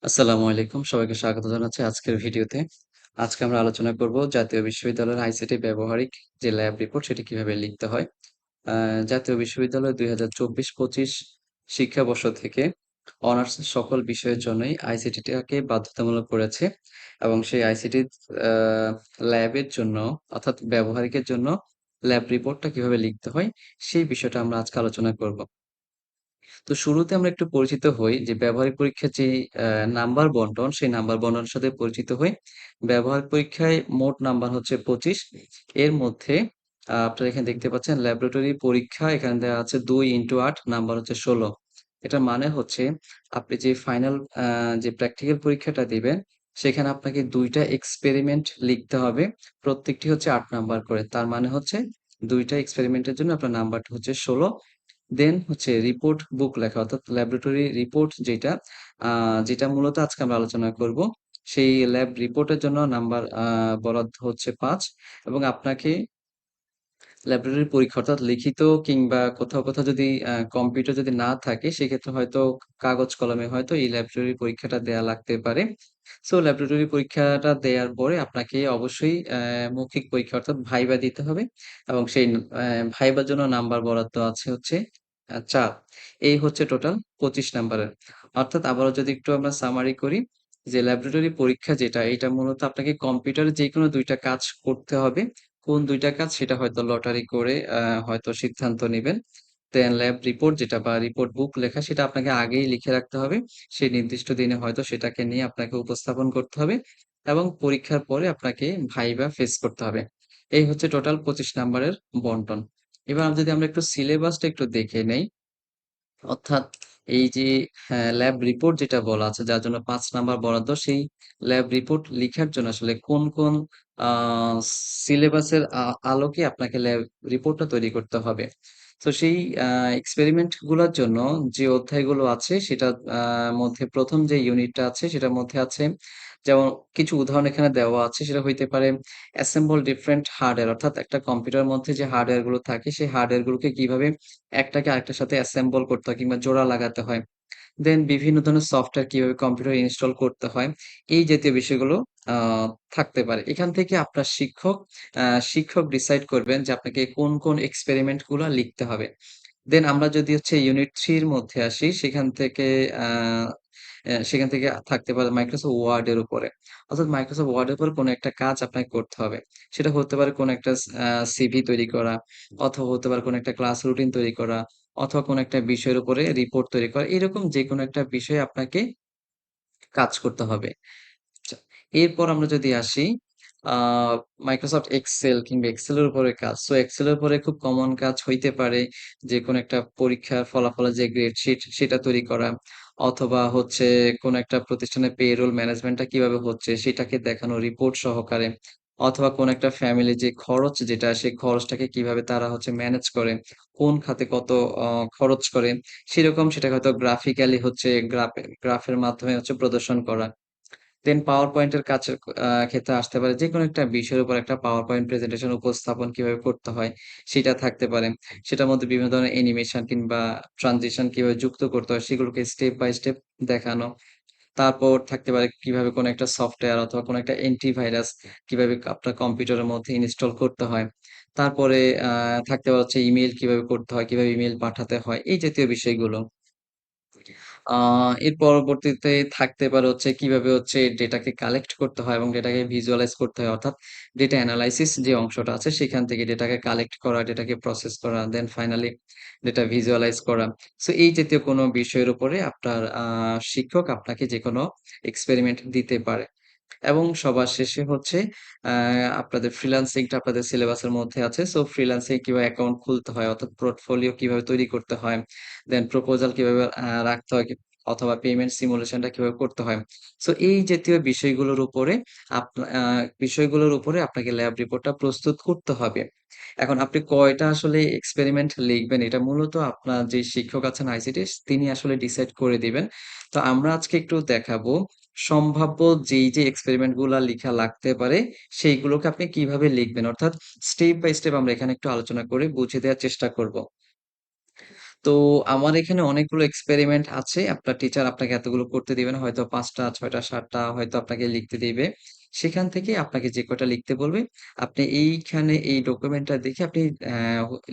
আসসালামু আলাইকুম। সবাইকে স্বাগত জানাচ্ছি আজকের ভিডিওতে। আজকে আমরা আলোচনা করব জাতীয় বিশ্ববিদ্যালয়ের আইসিটি ব্যবহারিক যে ল্যাব রিপোর্ট সেটি কিভাবে লিখতে হয়। আ জাতীয় বিশ্ববিদ্যালয় ২০২৪-২৫ শিক্ষাবর্ষ থেকে অনার্সের সকল বিষয়ের জন্যই আইসিটিটাকে বাধ্যতামূলক করেছে এবং সেই আইসিটি আ ল্যাবের জন্য অর্থাৎ ব্যবহারিকের জন্য ল্যাব রিপোর্টটা কিভাবে লিখতে হয় সেই বিষয়টা আমরা আজকে আলোচনা করব। তো শুরুতে আমরা একটু পরিচিত হই যে ব্যবহারিক পরীক্ষার যে নাম্বার বন্টন, সেই নাম্বার বন্টনের সাথে পরিচিত হই। ব্যবহারিক পরীক্ষায় মোট নাম্বার হচ্ছে ২৫। এর মধ্যে আপনারা এখানে দেখতে পাচ্ছেন ল্যাবরেটরি পরীক্ষা এখানে দেওয়া আছে ২ × ৮ নাম্বার হচ্ছে ১৬। এটার মানে হচ্ছে আপনি যে ফাইনাল যে প্র্যাকটিক্যাল পরীক্ষাটা দিবেন, সেখানে আপনাকে ২ টা এক্সপেরিমেন্ট লিখতে হবে। প্রত্যেকটি হচ্ছে ৮ নাম্বার করে। তার মানে হচ্ছে ২ টা এক্সপেরিমেন্টের জন্য আপনার নাম্বারটা হচ্ছে ১৬। দেন হচ্ছে রিপোর্ট বুক লেখা অর্থাৎ ল্যাবরেটরি রিপোর্ট যেটা মূলত আজকে আমরা আলোচনা করব। সেই ল্যাব রিপোর্টের জন্য নাম্বার বরাদ্দ হচ্ছে ৫ এবং আপনাকে ল্যাবরেটরি পরীক্ষা অর্থাৎ লিখিত কিংবা কোথাও যদি কম্পিউটার যদি না থাকে সেক্ষেত্রে হয়তো কাগজ কলমে হয়তো এই ল্যাবরেটরি পরীক্ষাটা দেয়া লাগতে পারে। সো ল্যাবরেটরি পরীক্ষাটা দেয়ার পরে আপনাকে অবশ্যই মৌখিক পরীক্ষা অর্থাৎ ভাইবা দিতে হবে এবং সেই ভাইবার জন্য নাম্বার বরাদ্দ আছে হচ্ছে ৪। এই হচ্ছে টোটাল ২৫ নাম্বারের। অর্থাৎ আবারও যদি একটু আমরা সামারি করি যে ল্যাবরেটরি পরীক্ষা যেটা এটা মূলত আপনাকে কম্পিউটারে যেকোনো ২ টা কাজ করতে হবে। কোন ২ টা কাজ সেটা হয়তো লটারি করে হয়তো সিদ্ধান্ত নিবেন। দেন ল্যাব রিপোর্ট যেটা বা রিপোর্ট বুক লেখা সেটা আপনাকে আগেই লিখে রাখতে হবে। সেই নির্দিষ্ট দিনে হয়তো সেটাকে নিয়ে আপনাকে উপস্থাপন করতে হবে এবং পরীক্ষার পরে আপনাকে ভাইবা ফেস করতে হবে। এই হচ্ছে টোটাল ২৫ নাম্বারের বন্টন। এবার যদি আমরা একটু সিলেবাসটা একটু দেখে নেই। অর্থাৎ এই যে ল্যাব রিপোর্ট যেটা বলা আছে যার জন্য ৫ নাম্বার বরাদ্দ, সেই ল্যাব রিপোর্ট লিখার জন্য আসলে কোন আ সিলেবাসের আলোকে আপনাকে ল্যাব রিপোর্টটা তৈরি করতে হবে। তো সেই আ এক্সপেরিমেন্ট গুলার জন্য যে অধ্যায়গুলো আছে সেটার মধ্যে ১ম যে ইউনিটটা আছে সেটার মধ্যে আছে যেমন কিছু উদাহরণ এখানে দেওয়া আছে সেটা হইতে পারে assemble different hardware অর্থাৎ একটা কম্পিউটারের মধ্যে যে হার্ডওয়্যার গুলো থাকে সেই হার্ডওয়্যার গুলোকে কিভাবে একটাকে আরেকটার সাথে অ্যাসেম্বল করতে হয় কিংবা জোড়া লাগাতে হয়। দেন বিভিন্ন ধরনের সফটওয়্যার কিভাবে কম্পিউটারে ইনস্টল করতে হয়। এই জাতীয় বিষয়গুলো আ থাকতে পারে। এখান থেকে আপনার শিক্ষক ডিসাইড করবেন যে আপনাকে কোন এক্সপেরিমেন্ট গুলা লিখতে হবে। দেন আমরা যদি হচ্ছে ইউনিট 3 এর মধ্যে আসি আ সেখান থেকে থাকতে পারে Microsoft Word এর উপরে। অর্থাৎ Microsoft Word এর উপর কোনো একটা কাজ আপনাকে করতে হবে। সেটা হতে পারে কোনো একটা সিভি তৈরি করা, অথবা হতে পারে কোনো একটা ক্লাস রুটিন তৈরি করা, অথবা কোনো একটা বিষয়ের উপরে রিপোর্ট তৈরি করা। এরকম যেকোনো একটা বিষয়ে আপনাকে কাজ করতে হবে। আচ্ছা, এরপর আমরা যদি আসি আ Microsoft Excel কিংবা Excel এর উপরে কাজ। সো Excel এর উপরে খুব কমন কাজ হইতে পারে যেকোনো একটা পরীক্ষার ফলাফলের যে গ্রেডশিট সেটা তৈরি করা। অথবা হচ্ছে কোনো একটা প্রতিষ্ঠানের পেরোল ম্যানেজমেন্টটা কিভাবে হচ্ছে সেটাকে দেখানো রিপোর্ট সহকারে। অথবা কোনো একটা ফ্যামিলির যে খরচ যেটা সেই খরচটাকে কিভাবে তারা হচ্ছে ম্যানেজ করে, কোন খাতে কত অ খরচ করে সেরকম সেটাকে হয়তো গ্রাফিক্যালি হচ্ছে গ্রাফের মাধ্যমে হচ্ছে প্রদর্শন করা। দেন পাওয়ার পয়েন্টের কাছের ক্ষেত্রে আসতে পারে। যেকোনো একটা বিষয়ের উপর একটা পাওয়ার পয়েন্ট প্রেজেন্টেশন উপস্থাপন কিভাবে করতে হয়, সেটা থাকতে পারে। সেটার মধ্যে বিভিন্ন ধরনের অ্যানিমেশন কিংবা ট্রানজিশন কিভাবে যুক্ত করতে হয়, সেগুলোকে স্টেপ বাই স্টেপ দেখানো। তারপর থাকতে পারে কিভাবে কোনো একটা সফটওয়্যার অথবা কোনো একটা অ্যান্টিভাইরাস কিভাবে আপনার কম্পিউটারের মধ্যে ইনস্টল করতে হয়। তারপরে আ থাকতে পারে হচ্ছে ইমেইল কিভাবে করতে হয়, কিভাবে ইমেইল পাঠাতে হয়, এই জাতীয় বিষয়গুলো। আ এর পরবর্তীতে থাকতে পারে হচ্ছে কিভাবে হচ্ছে ডেটাকে কালেক্ট করতে হয় এবং ডেটাকে ভিজুয়ালাইজ করতে হয়। অর্থাৎ ডেটা এনালাইসিস যে অংশটা আছে সেখান থেকে ডেটাকে কালেক্ট করা, ডেটাকে প্রসেস করা, দেন ফাইনালি ডেটা ভিজুয়ালাইজ করা। সো এই জাতীয় কোনো বিষয়ের উপরে আপনার শিক্ষক আপনাকে যেকোনো এক্সপেরিমেন্ট দিতে পারে। এবং সবার শেষে হচ্ছে আ আপনাদের ফ্রিল্যান্সিংটা আপনাদের সিলেবাসের মধ্যে আছে। সো ফ্রিল্যান্সিং কিভাবে অ্যাকাউন্ট খুলতে হয় অর্থাৎ পোর্টফোলিও কিভাবে তৈরি করতে হয়, দেন প্রপোজাল কিভাবে রাখতে হয় অথবা পেমেন্ট সিমুলেশনটা কিভাবে করতে হয়। সো এই জাতীয় বিষয়গুলোর উপরে আপ আ বিষয়গুলোর উপরে আপনাকে ল্যাব রিপোর্টটা প্রস্তুত করতে হবে। এখন আপনি কয়টা আসলে এক্সপেরিমেন্ট লিখবেন এটা মূলত আপনার যে শিক্ষক আছেন আইসিটির তিনি আসলে ডিসাইড করে দিবেন। তো আমরা আজকে একটু দেখাবো সম্ভাব্য যে এক্সপেরিমেন্ট গুলা লিখা লাগতে পারে সেইগুলোকে আপনি কিভাবে লিখবেন। অর্থাৎ স্টেপ বাই স্টেপ আমরা এখানে একটু আলোচনা করে বুঝিয়ে দেওয়ার চেষ্টা করব। তো আমার এখানে অনেকগুলো এক্সপেরিমেন্ট আছে। আপনার টিচার আপনাকে এতগুলো করতে দিবে না। হয়তো ৫ টা, ৬ টা, ৭ টা হয়তো আপনাকে লিখতে দিবে। সেখান থেকে আপনাকে যে কয়টা লিখতে বলবে, আপনি এইখানে এই ডকুমেন্টটা দেখে আপনি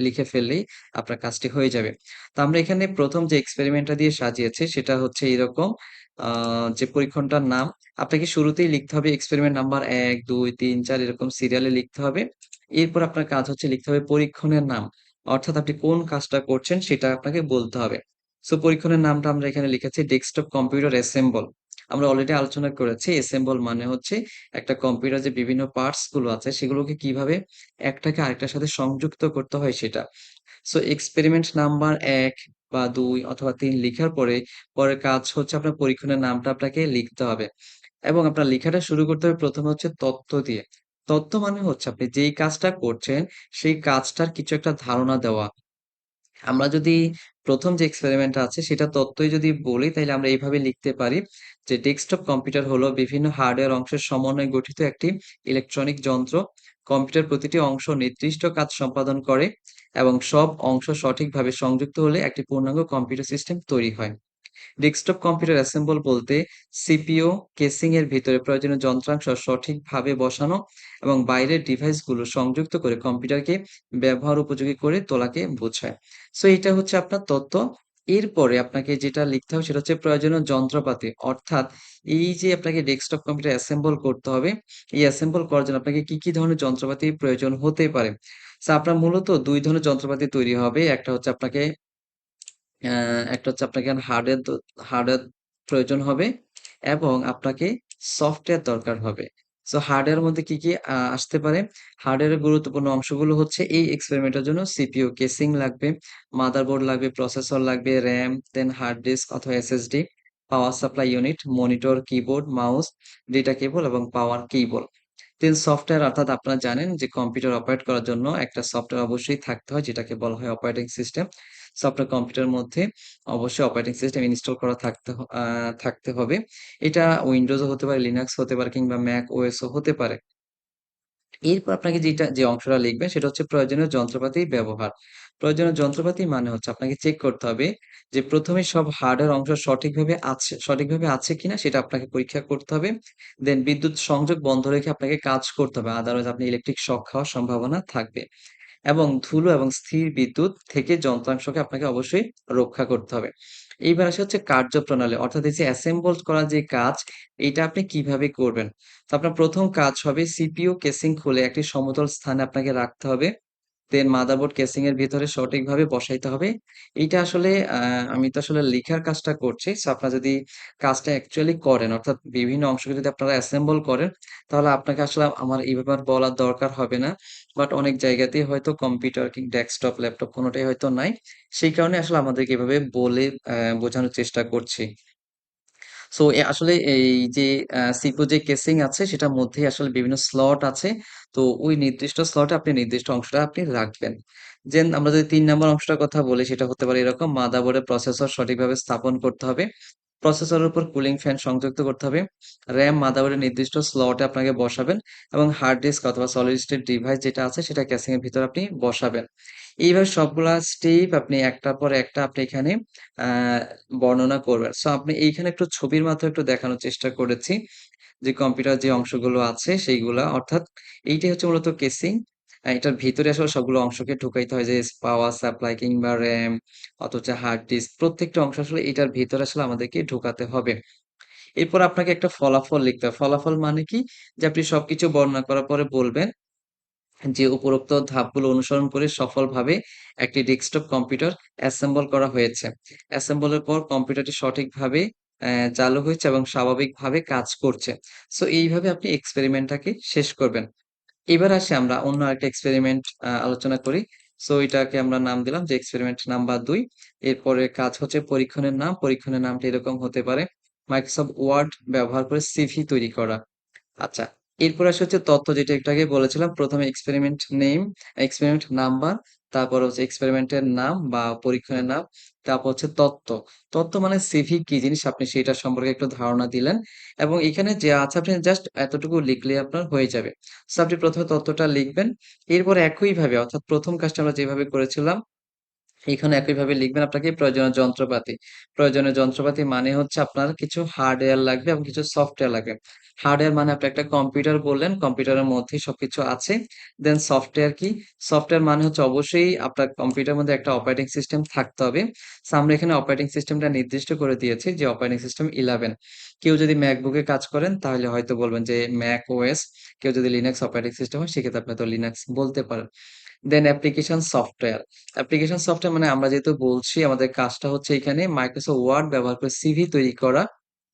লিখে ফেললেই আপনার কাজটি হয়ে যাবে। তো আমরা এখানে ১ম যে এক্সপেরিমেন্টটা দিয়ে সাজিয়েছি সেটা হচ্ছে এরকম আ যে পরীক্ষণটার নাম আপনাকে শুরুতেই লিখতে হবে এক্সপেরিমেন্ট নাম্বার ১, ২, ৩, ৪ এরকম সিরিয়ালে লিখতে হবে। এরপর আপনার কাজ হচ্ছে লিখতে হবে পরীক্ষণের নাম। অর্থাৎ আপনি কোন কাজটা করছেন সেটা আপনাকে বলতে হবে। সো পরীক্ষণের নামটা আমরা এখানে লিখেছি ডেস্কটপ কম্পিউটার অ্যাসেম্বল। আমরা অলরেডি আলোচনা করেছি অ্যাসেম্বল মানে হচ্ছে একটা কম্পিউটার যে বিভিন্ন পার্টস গুলো আছে সেগুলোকে কিভাবে একটাকে আরেকটার সাথে সংযুক্ত করতে হয় সেটা। সো এক্সপেরিমেন্ট নাম্বার ১ বা ২ অথবা ৩ লিখার পরে, পরের কাজ হচ্ছে আপনার পরীক্ষণের নামটা আপনাকে লিখতে হবে। এবং আপনার লেখাটা শুরু করতে হবে ১ম এ হচ্ছে তথ্য দিয়ে। তথ্য মানে হচ্ছে আপনি যেই কাজটা করছেন, সেই কাজটার কিছু একটা ধারণা দেওয়া। আমরা যদি ১ম যে এক্সপেরিমেন্টটা আছে সেটা তত্ত্বই যদি বলি তাইলে আমরা এইভাবে লিখতে পারি যে ডেস্কটপ কম্পিউটার হলো বিভিন্ন হার্ডওয়্যার অংশের সমন্বয়ে গঠিত একটি ইলেকট্রনিক যন্ত্র। কম্পিউটার প্রতিটি অংশ নির্দিষ্ট কাজ সম্পাদন করে এবং সব অংশ সঠিকভাবে সংযুক্ত হলে একটি পূর্ণাঙ্গ কম্পিউটার সিস্টেম তৈরি হয়। ডেস্কটপ কম্পিউটার অ্যাসেম্বল বলতে সিপিইউ কেসিং এর ভিতরে প্রয়োজনীয় যন্ত্রাংশ সঠিকভাবে বসানো এবং বাইরের ডিভাইসগুলো সংযুক্ত করে কম্পিউটারকে ব্যবহার উপযোগী করে তোলাকে বোঝায়। সো এটা হচ্ছে আপনার তত্ত্ব। এরপরে আপনাকে যেটা লিখতে হবে সেটা হচ্ছে প্রয়োজনীয় যন্ত্রপাতি। অর্থাৎ এই যে আপনাকে ডেস্কটপ কম্পিউটার অ্যাসেম্বল করতে হবে, এই অ্যাসেম্বল করার জন্য আপনাকে কি, কি ধরনের যন্ত্রপাতি প্রয়োজন হতে পারে? সো আপনার মূলত ২ ধরনের যন্ত্রপাতি তৈরি হবে। অ্যা একটা হচ্ছে আপনাকে হার্ডওয়্যার প্রয়োজন হবে এবং আপনাকে সফটওয়্যার দরকার হবে। সো হার্ডওয়্যারের মধ্যে কি, কি আসতে পারে? হার্ডওয়্যারের গুরুত্বপূর্ণ অংশগুলো হচ্ছে এই এক্সপেরিমেন্টের জন্য সিপিইউ কেসিং লাগবে, মাদারবোর্ড লাগবে, প্রসেসর লাগবে, র‍্যাম, দেন হার্ড ডিস্ক অথবা SSD, power supply unit, monitor, keyboard, mouse, data কেবল এবং পাওয়ার কেবল। দেন সফটওয়্যার অর্থাৎ আপনারা জানেন যে কম্পিউটার অপারেট করার জন্য একটা সফটওয়্যার অবশ্যই থাকতে হয় যেটাকে বলা হয় অপারেটিং সিস্টেম। সফটওয়্যার কম্পিউটারের মধ্যে অবশ্যই অপারেটিং সিস্টেম ইনস্টল করা থাকতে হবে। এটা উইন্ডোজও হতে পারে, লিনাক্স হতে পারে কিংবা ম্যাক ওএসও হতে পারে। এরপর আপনাকে যে অংশটা লিখবেন সেটা হচ্ছে প্রয়োজনীয় যন্ত্রপাতি ব্যবহার। প্রয়োজনীয় যন্ত্রপাতি মানে হচ্ছে আপনাকে চেক করতে হবে যে ১ম এ সব হার্ডওয়্যার অংশ সঠিকভাবে আছে কিনা সেটা আপনাকে পরীক্ষা করতে হবে। দেন বিদ্যুৎ সংযোগ বন্ধ রেখে আপনাকে কাজ করতে হবে। আদারওয়াইজ আপনি ইলেকট্রিক শক খাওয়ার সম্ভাবনা থাকবে। এবং ধুলো এবং স্থির বিদ্যুৎ থেকে যন্ত্রাংশকে আপনাকে অবশ্যই রক্ষা করতে হবে। এইবার আসে হচ্ছে কার্যপ্রণালী অর্থাৎ এই যে অ্যাসেম্বল করার যে কাজ, এইটা আপনি কিভাবে করবেন? তো আপনার ১ম কাজ হবে সিপিইউ কেসিং খুলে একটি সমতল স্থানে আপনাকে রাখতে হবে। দেন মাদারবোর্ড কেসিং এর ভিতরে সঠিকভাবে বসাইতে হবে। এইটা আসলে আমি তো আসলে লিখার কাজটা করছি। সো আপনারা যদি কাজটা অ্যাকচুয়ালি করেন অর্থাৎ বিভিন্ন অংশকে যদি আপনারা অ্যাসেম্বল করেন, তাহলে আপনাকে আসলে আমার এই ব্যাপার বলার দরকার হবে না। বাট অনেক জায়গাতেই হয়তো কম্পিউটার ডেস্কটপ, ল্যাপটপ কোনটাই হয়তো নাই। সেই কারণে আসলে আমাদেরকে এভাবে বলে বোঝানোর চেষ্টা করছি। সো আসলে এই যে সিপিইউ যে কেসিং আছে সেটার মধ্যেই আসলে বিভিন্ন স্লট আছে। তো ওই নির্দিষ্ট স্লটে আপনি নির্দিষ্ট অংশটা আপনি রাখবেন। আমরা যদি ৩ নাম্বার অংশটার কথা বলি সেটা হতে পারে এরকম মাদারবোর্ডের প্রসেসর সঠিকভাবে স্থাপন করতে হবে। প্রসেসরের উপর কুলিং ফ্যান সংযুক্ত করতে হবে। র‍্যাম মাদারবোর্ডের নির্দিষ্ট স্লটে আপনাকে বসাবেন এবং হার্ড ডিস্ক অথবা সলিড স্টেট ডিভাইস যেটা আছে সেটা ক্যাসিং এর ভিতরে আপনি বসাবেন। এইভাবে সবগুলা স্টেপ আপনি একটার পর একটা আপনি এখানে আ বর্ণনা করবেন। সো আপনি এইখানে একটু ছবির মাধ্যমে একটু দেখানোর চেষ্টা করেছি যে কম্পিউটার যে অংশগুলো আছে সেইগুলা অর্থাৎ এইটাই হচ্ছে মূলত কেসিং। এটার ভিতরে আসলে সবগুলো অংশকে ঢুকাইতে হয় যে পাওয়ার সাপ্লাই কিংবা র‍্যাম অথবা হার্ড ডিস্ক প্রত্যেকটা অংশ আসলে এটার ভিতরে আসলে আমাদেরকে ঢোকাতে হবে। এরপর আপনাকে একটা ফলাফল লিখতে হবে। ফলাফল মানে কি? যে আপনি সবকিছু বর্ণনা করার পরে বলবেন যে উপরোক্ত ধাপগুলো অনুসরণ করে সফলভাবে একটি ডেস্কটপ কম্পিউটার অ্যাসেম্বল করা হয়েছে। অ্যাসেম্বলের পর কম্পিউটারটি সঠিকভাবে চালু হয়েছে এবং স্বাভাবিকভাবে কাজ করছে। সো এইভাবে আপনি এক্সপেরিমেন্টটাকে শেষ করবেন। এবার আসি আমরা অন্য আরেকটা এক্সপেরিমেন্ট আলোচনা করি। সো এটাকে আমরা নাম দিলাম যে এক্সপেরিমেন্ট নাম্বার ২। এরপরে কাজ হচ্ছে পরীক্ষণের নাম। পরীক্ষণের নামটা এরকম হতে পারে, মাইক্রোসফট ওয়ার্ড ব্যবহার করে সিভি তৈরি করা। আচ্ছা, এরপর আসে হচ্ছে তথ্য যেটা একটু আগে বলেছিলাম। ১ম এ এক্সপেরিমেন্ট নেম, এক্সপেরিমেন্ট নাম্বার, তারপর হচ্ছে এক্সপেরিমেন্টের নাম বা পরীক্ষণের নাম, তারপর হচ্ছে তথ্য। তথ্য মানে সিভি কি জিনিস আপনি সেটা সম্পর্কে একটু ধারণা দিলেন এবং এখানে যে আছে আপনি জাস্ট এতটুকু লিখলেই আপনার হয়ে যাবে। সো আপনি ১ম এ তথ্যটা লিখবেন। এরপর একইভাবে অর্থাৎ ১ম কাজটা আমরা যেভাবে করেছিলাম এখানে একইভাবে লিখবেন আপনাকে প্রয়োজনীয় যন্ত্রপাতি। প্রয়োজনীয় যন্ত্রপাতি মানে হচ্ছে আপনার কিছু হার্ডওয়্যার লাগবে এবং কিছু সফটওয়্যার লাগবে। হার্ডওয়্যার মানে আপনি একটা কম্পিউটার বললেন, কম্পিউটারের মধ্যেই সবকিছু আছে। দেন সফটওয়্যার কি? সফটওয়্যার মানে হচ্ছে অবশ্যই আপনার কম্পিউটারের মধ্যে একটা অপারেটিং সিস্টেম থাকতে হবে। সো আমরা এখানে অপারেটিং সিস্টেমটা নির্দিষ্ট করে দিয়েছি যে অপারেটিং সিস্টেম 11। কেউ যদি MacBook এ কাজ করেন তাহলে হয়তো বলবেন যে Mac OS, কেউ যদি লিনাক্স অপারেটিং সিস্টেম হয় সেক্ষেত্রে আপনি তো লিনাক্স বলতে পারেন। Then application software. Application software মানে আমরা যেহেতু বলছি আমাদের কাজটা হচ্ছে এখানে মাইক্রোসফট ওয়ার্ড ব্যবহার করে সিভি তৈরি করা।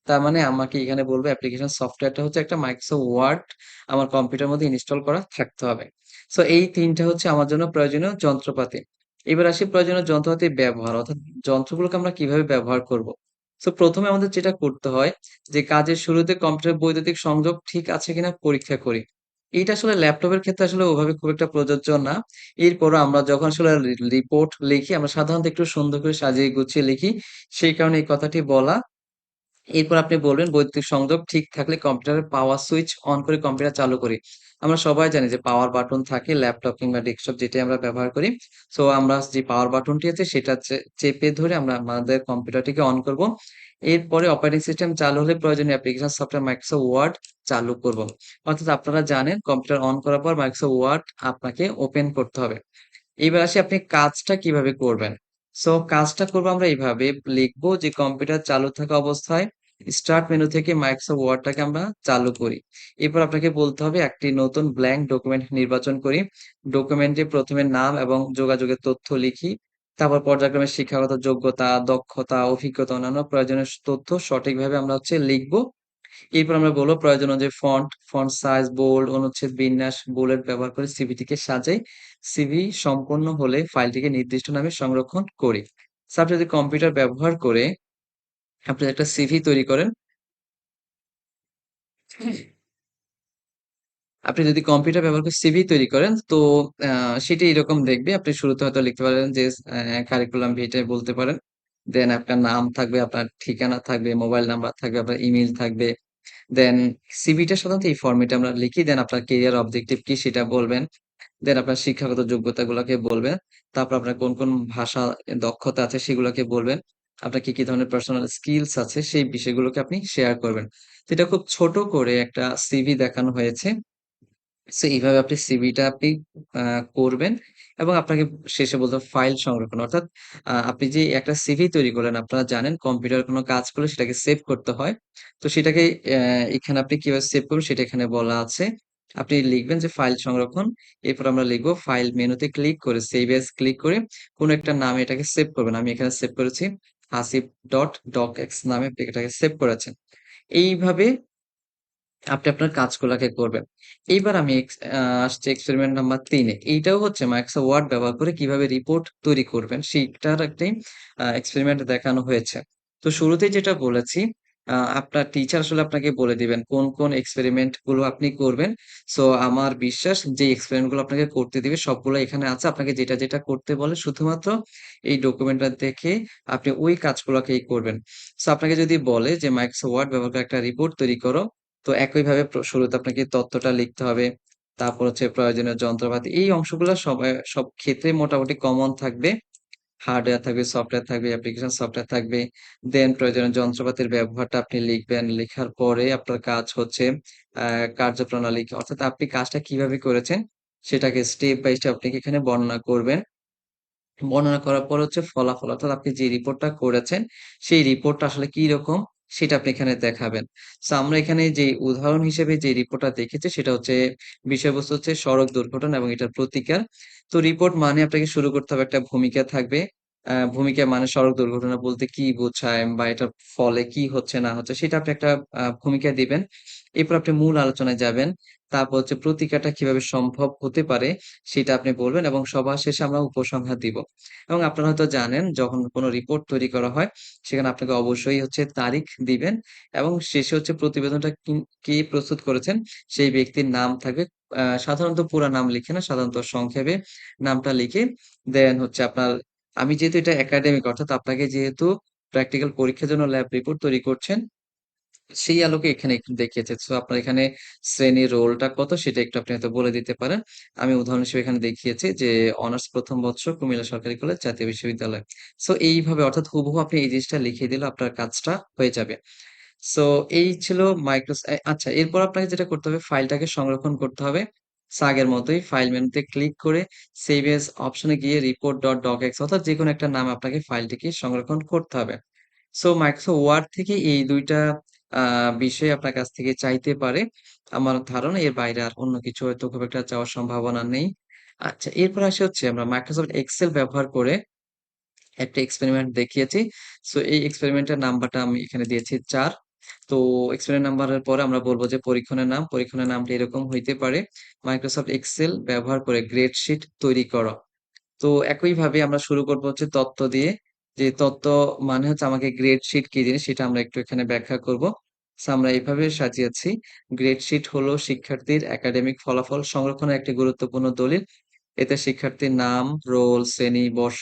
তার মানে আমাকে এখানে বলবো অ্যাপ্লিকেশন সফটওয়্যারটা হচ্ছে একটা মাইক্রোসফট ওয়ার্ড আমার কম্পিউটারের মধ্যে ইনস্টল করা থাকতে হবে। সো এই ৩ টা হচ্ছে আমার জন্য প্রয়োজনীয় যন্ত্রপাতি। এবার আসি প্রয়োজনীয় যন্ত্রপাতির ব্যবহার অর্থাৎ যন্ত্রগুলোকে আমরা কিভাবে ব্যবহার করব। সো ১ম এ আমাদের যেটা করতে হয় যে কাজের শুরুতে কম্পিউটারের বৈদ্যুতিক সংযোগ ঠিক আছে কিনা পরীক্ষা করি। এইটা আসলে ল্যাপটপের ক্ষেত্রে আসলে ওভাবে খুব একটা প্রযোজ্য না। এরপরও আমরা যখন আসলে রিপোর্ট লিখি আমরা সাধারণত একটু সুন্দর করে সাজিয়ে গুছিয়ে লিখি। সেই কারণে এই কথাটি বলা। এরপর আপনি বলবেন বৈদ্যুতিক সংযোগ ঠিক থাকলে কম্পিউটারের পাওয়ার সুইচ অন করে কম্পিউটার চালু করি। আমরা সবাই জানি যে পাওয়ার বাটন থাকে ল্যাপটপ কিংবা ডেস্কটপ যেটাই আমরা ব্যবহার করি। সো আমরা যে পাওয়ার বাটনটি আছে সেটা চেপে ধরে আমরা আমাদের কম্পিউটারটিকে অন করব। এরপরে অপারেটিং সিস্টেম চালু হলে প্রয়োজনীয় অ্যাপ্লিকেশন সফটওয়্যার মাইক্রোসফট ওয়ার্ড চালু করব। অর্থাৎ আপনারা জানেন কম্পিউটার অন করার পর মাইক্রোসফট ওয়ার্ড আপনাকে ওপেন করতে হবে। এবার আসি আপনি কাজটা কিভাবে করবেন? সো কাজটা করব আমরা এভাবে লিখবো যে কম্পিউটার চালু থাকা অবস্থায় স্টার্ট মেনু থেকে মাইক্রোসফট ওয়ার্ডটাকে আমরা চালু করি। এরপর আপনাকে বলতে হবে একটি নতুন ব্ল্যাংক ডকুমেন্ট নির্বাচন করি। ডকুমেন্টে ১ম এ নাম এবং যোগাযোগের তথ্য লিখি। তারপর পর্যায়ক্রমে শিক্ষাগত যোগ্যতা, দক্ষতা, অভিজ্ঞতা অন্যান্য প্রয়োজনীয় তথ্য সঠিকভাবে আমরা লিখবো। এরপর আমরা বলব প্রয়োজন অনুযায়ী ফন্ট সাইজ, বোল্ড, অনুচ্ছেদ বিন্যাস, বুলেট ব্যবহার করে সিভিটিকে সাজাই। সিভি সম্পন্ন হলে ফাইলটিকে নির্দিষ্ট নামে সংরক্ষণ করি। সো আপনি যদি কম্পিউটার ব্যবহার করে আপনি একটা সিভি তৈরি করেন, আপনি যদি কম্পিউটার ব্যবহার করে সিভি তৈরি করেন তো আ সেটি এরকম দেখবে। আপনি শুরুতে হয়তো লিখতে পারেন যে কারিকুলাম ভিটাe বলতে পারেন। দেন আপনার নাম থাকবে, আপনার ঠিকানা থাকবে, মোবাইল নাম্বার থাকবে, আপনার ইমেইল থাকবে। দেন সিভিটা সাধারণত এই ফরমেটে আমরা লিখি। দেন আপনার কেরিয়ার অবজেক্টিভ কি সেটা বলবেন। দেন আপনার শিক্ষাগত যোগ্যতাগুলাকে বলবেন। তারপর আপনার কোন, কোন ভাষা দক্ষতা আছে সেগুলাকে বলবেন। আপনার কি, কি ধরনের পার্সোনাল স্কিলস আছে সেই বিষয়গুলোকে আপনি শেয়ার করবেন। তো এটা খুব ছোট করে একটা সিভি দেখানো হয়েছে। সো এইভাবে আপনি সিভিটা আ করবেন এবং আপনাকে শেষে বলতে হবে ফাইল সংরক্ষণ। অর্থাৎ আপনি যে একটা সিভি তৈরি করলেন, আপনারা জানেন কম্পিউটারে কোনো কাজ করলে সেটাকে সেভ করতে হয়। তো সেটাকে এখানে আপনি কিভাবে সেভ করবেন সেটা এখানে বলা আছে। আপনি লিখবেন যে ফাইল সংরক্ষণ। এরপর আমরা লিখব ফাইল মেনুতে ক্লিক করে সেভ এস ক্লিক করে কোনো একটা নামে এটাকে সেভ করবেন। আমি এখানে সেভ করেছি hasib.docx নামে আপনি এটাকে সেভ করেছেন। এইভাবে আপনি আপনার কাজগুলাকে করবেন। এইবার আমি আসছি এক্সপেরিমেন্ট নাম্বার ৩ এ। এইটাও হচ্ছে মাইক্রোসফট ওয়ার্ড ব্যবহার করে কিভাবে রিপোর্ট তৈরি করবেন সেইটার একটি এক্সপেরিমেন্ট দেখানো হয়েছে। তো শুরুতেই যেটা বলেছি, আপনার টিচার আসলে আপনাকে বলে দিবেন কোন, কোন এক্সপেরিমেন্ট গুলো আপনি করবেন। সো আমার বিশ্বাস যে এক্সপেরিমেন্ট গুলো আপনাকে করতে দিবে সবগুলো এখানে আছে। আপনাকে যেটা, যেটা করতে বলে শুধুমাত্র এই ডকুমেন্টটা দেখে আপনি ওই কাজগুলাকেই করবেন। সো আপনাকে যদি বলে যে মাইক্রোসফট ওয়ার্ড ব্যবহার করে একটা রিপোর্ট তৈরি করো। তো একইভাবে শুরুতে আপনাকে তথ্যটা লিখতে হবে। তারপর হচ্ছে প্রয়োজনীয় যন্ত্রপাতি। এই অংশগুলো সব ক্ষেত্রে মোটামুটি কমন থাকবে। হার্ডওয়্যার থাকবে, সফটওয়্যার থাকবে, অ্যাপ্লিকেশন সফটওয়্যার থাকবে। দেন প্রয়োজনীয় যন্ত্রপাতির ব্যবহারটা আপনি লিখবেন। লেখার পরে আপনার কাজ হচ্ছে আ কার্যপ্রণালী অর্থাৎ আপনি কাজটা কিভাবে করেছেন সেটাকে স্টেপ বাই স্টেপ আপনি এখানে বর্ণনা করবেন। বর্ণনা করার পর হচ্ছে ফলাফল অর্থাৎ আপনি যে রিপোর্টটা করেছেন, সেই রিপোর্টটা আসলে কিরকম সেটা আপনি এখানে দেখাবেন। সো আমরা এখানে যে উদাহরণ হিসেবে যে রিপোর্টটা দেখেছি সেটা হচ্ছে বিষয়বস্তু হচ্ছে সড়ক দুর্ঘটনা এবং এটার প্রতিকার। তো রিপোর্ট মানে আপনাকে শুরু করতে হবে একটা ভূমিকা থাকবে। ভূমিকা মানে সড়ক দুর্ঘটনা বলতে কি বোঝায় বা এটার ফলে কি হচ্ছে না হচ্ছে সেটা আপনি একটা ভূমিকা দিবেন। এরপর আপনি মূল আলোচনায় যাবেন। তারপর হচ্ছে প্রতিকারটা কিভাবে সম্ভব হতে পারে সেটা আপনি বলবেন এবং সবার শেষে আমরা উপসংহার দিব। এবং আপনারা হয়তো জানেন যখন কোনো রিপোর্ট তৈরি করা হয়, সেখানে আপনাকে অবশ্যই হচ্ছে তারিখ দিবেন এবং শেষে হচ্ছে প্রতিবেদনটা কে প্রস্তুত করেছেন সেই ব্যক্তির নাম থাকবে। সাধারণত পুরা নাম লিখে না, সাধারণত সংক্ষেপে নামটা লিখে দেন হচ্ছে আপনার আমি যেহেতু এটা একাডেমিক অর্থাৎ আপনাকে যেহেতু প্র্যাকটিক্যাল পরীক্ষার জন্য ল্যাব রিপোর্ট তৈরি করছেন সেই আলোকে এখানে একটু দেখিয়েছে। সো আপনার এখানে শ্রেণীর রোলটা কত সেটা একটু আপনি হয়তো বলে দিতে পারেন। আমি উদাহরণ হিসেবে এখানে দেখিয়েছি যে অনার্স প্রথম বর্ষ কুমিল্লা সরকারি কলেজ জাতীয় বিশ্ববিদ্যালয়। সো এইভাবে অর্থাৎ হুবহু আপনি এই জিনিসটা লিখে দিলে আপনার কাজটা হয়ে যাবে। সো এই ছিল আচ্ছা, এরপর আপনাকে যেটা করতে হবে ফাইলটাকে সংরক্ষণ করতে হবে। সো আগের মতোই ফাইল মেনুতে ক্লিক করে সেভ এজ অপশনে গিয়ে রিপোর্ট ডট ডকএক্স অর্থাৎ যেকোনো একটা নাম আপনাকে ফাইলটিকে সংরক্ষণ করতে হবে। সো মাইক্রোসফট ওয়ার্ড থেকে এই ২ টা বিষয় আপনার কাছ থেকে চাইতে পারে। আমার ধারণা এর বাইরে আর অন্য কিছু হয়তো খুব একটা চাওয়ার সম্ভাবনা নেই। আচ্ছা, এরপর আসি হচ্ছে আমরা মাইক্রোসফট এক্সেল ব্যবহার করে একটা এক্সপেরিমেন্ট দেখিয়েছি। সো এই এক্সপেরিমেন্টের নাম্বারটা আমি এখানে দিয়েছি ৪। তো এক্সপেরিমেন্ট নাম্বারের পরে আমরা বলব যে পরীক্ষণের নাম। পরীক্ষণের নামটা এরকম হইতে পারে, মাইক্রোসফট এক্সেল ব্যবহার করে গ্রেডশিট তৈরি করো। তো একইভাবে আমরা শুরু করব হচ্ছে তত্ত্ব দিয়ে। যে তত্ত্ব মানে হচ্ছে আমাকে গ্রেড শিট কি জিনিস সেটা আমরা একটু এখানে ব্যাখ্যা করব। সো আমরা এইভাবে সাজিয়েছি। গ্রেড শিট হলো শিক্ষার্থীর একাডেমিক ফলাফল সংরক্ষণের একটি গুরুত্বপূর্ণ দলিল। এতে শিক্ষার্থীর নাম, রোল, শ্রেণী, বর্ষ,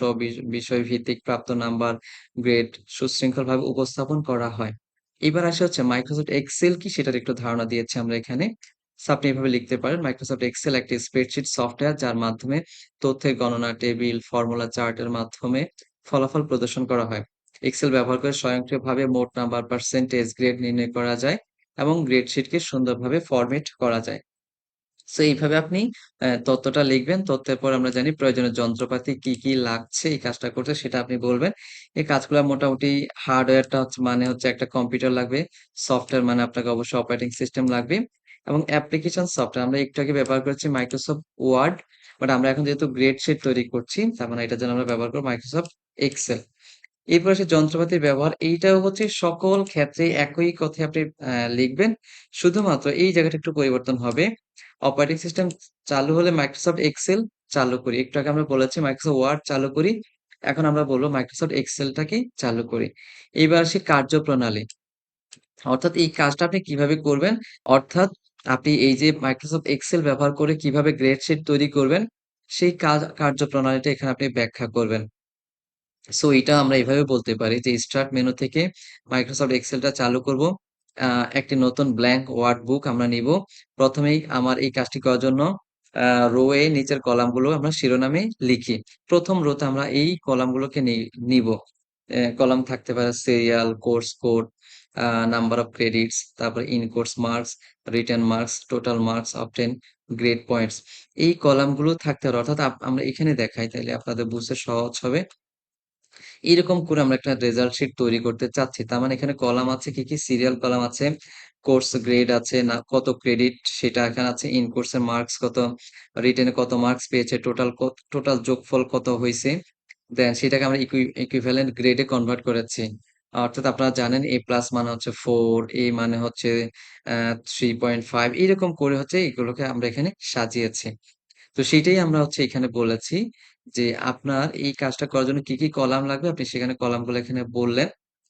বিষয় ভিত্তিক প্রাপ্ত নাম্বার, গ্রেড সুশৃঙ্খলভাবে উপস্থাপন করা হয়। এবার আসে হচ্ছে মাইক্রোসফট এক্সেল কি সেটার একটু ধারণা দিয়েছি আমরা এখানে। সো আপনি এভাবে লিখতে পারেন, মাইক্রোসফট এক্সেল একটি স্প্রেডশিট সফটওয়্যার যার মাধ্যমে তথ্যের গণনা, টেবিল, ফর্মুলা, চার্টের মাধ্যমে ফলাফল প্রদর্শন করা হয়। এক্সেল ব্যবহার করে স্বয়ংক্রিয়ভাবে মোট নাম্বার, পার্সেন্টেজ, গ্রেড নির্ণয় করা যায় এবং গ্রেড শিটকে সুন্দরভাবে ফরম্যাট করা যায়। সো এইভাবে আপনি তথ্যটা লিখবেন। তথ্যের পর আমরা জানি প্রয়োজনীয় যন্ত্রপাতি কি, কি লাগছে এই কাজটা করতে সেটা আপনি বলবেন। এই কাজগুলা মোটামুটি হার্ডওয়্যারটা হচ্ছে মানে হচ্ছে একটা কম্পিউটার লাগবে। সফটওয়্যার মানে আপনাকে অবশ্যই অপারেটিং সিস্টেম লাগবে এবং অ্যাপ্লিকেশন সফটওয়্যার আমরা একটু আগে ব্যবহার করেছি মাইক্রোসফট ওয়ার্ড। বাট আমরা এখন যেহেতু গ্রেড শিট তৈরি করছি তার মানে এটার জন্য আমরা ব্যবহার করব মাইক্রোসফট এক্সেল। এরপর আসে যন্ত্রপাতির ব্যবহার। এইটাও হচ্ছে সকল ক্ষেত্রে একই কথাই আপনি লিখবেন। শুধুমাত্র এই জায়গাটা একটু পরিবর্তন হবে। অপারেটিং সিস্টেম চালু হলে মাইক্রোসফট এক্সেল চালু করি। একটু আগে আমরা বলেছি মাইক্রোসফট ওয়ার্ড চালু করি। এখন আমরা বলব মাইক্রোসফট এক্সেলটাকে চালু করি। এবার আসি কার্যপ্রণালী। অর্থাৎ এই কাজটা আপনি কিভাবে করবেন? অর্থাৎ আপনি এই যে মাইক্রোসফট এক্সেল ব্যবহার করে কিভাবে গ্রেডশিট তৈরি করবেন, সেই কার্যপ্রণালীটা এখানে আপনি ব্যাখ্যা করবেন। সো এটা আমরা এভাবে বলতে পারি যে স্টার্ট মেনু থেকে মাইক্রোসফট এক্সেলটা চালু করব। একটি নতুন ব্ল্যাঙ্ক ওয়ার্ড বুক আমরা নিব। প্রথমেই আমার এই কাজটি করার জন্য রো এ নিচের কলামগুলো আমরা শিরোনামে লিখি। প্রথম রোতে আমরা এই কলামগুলোকে নিব। কলাম থাকতে পারে serial, course code, number of credits, তারপরে in course marks, written marks, total marks obtained, grade points. এই কলামগুলো থাকতে পারে অর্থাৎ আমরা এখানে দেখাই তাইলে আপনাদের বুঝতে সহজ হবে। এরকম করে আমরা একটা রেজাল্ট শিট তৈরি করতে চাচ্ছি। তার মানে এখানে কলাম আছে কি, কি? সিরিয়াল কলাম আছে, কোর্স গ্রেড আছে, না কত ক্রেডিট সেটা এখানে আছে, ইন কোর্সের মার্কস কত, রিটেনে কত মার্কস পেয়েছে, টোটাল যোগফল কত হইছে। দেন সেটাকে আমরা ইকুইভ্যালেন্ট গ্রেডে কনভার্ট করেছি। অর্থাৎ আপনারা জানেন এ প্লাস মানে হচ্ছে 4, এ মানে হচ্ছে 3.5 এরকম করে হচ্ছে এগুলোকে আমরা এখানে সাজিয়েছি। তো সেটাই আমরা হচ্ছে এখানে বলেছি যে আপনার এই কাজটা করার জন্য কি, কি কলাম লাগবে আপনি সেখানে কলামগুলো এখানে বললেন।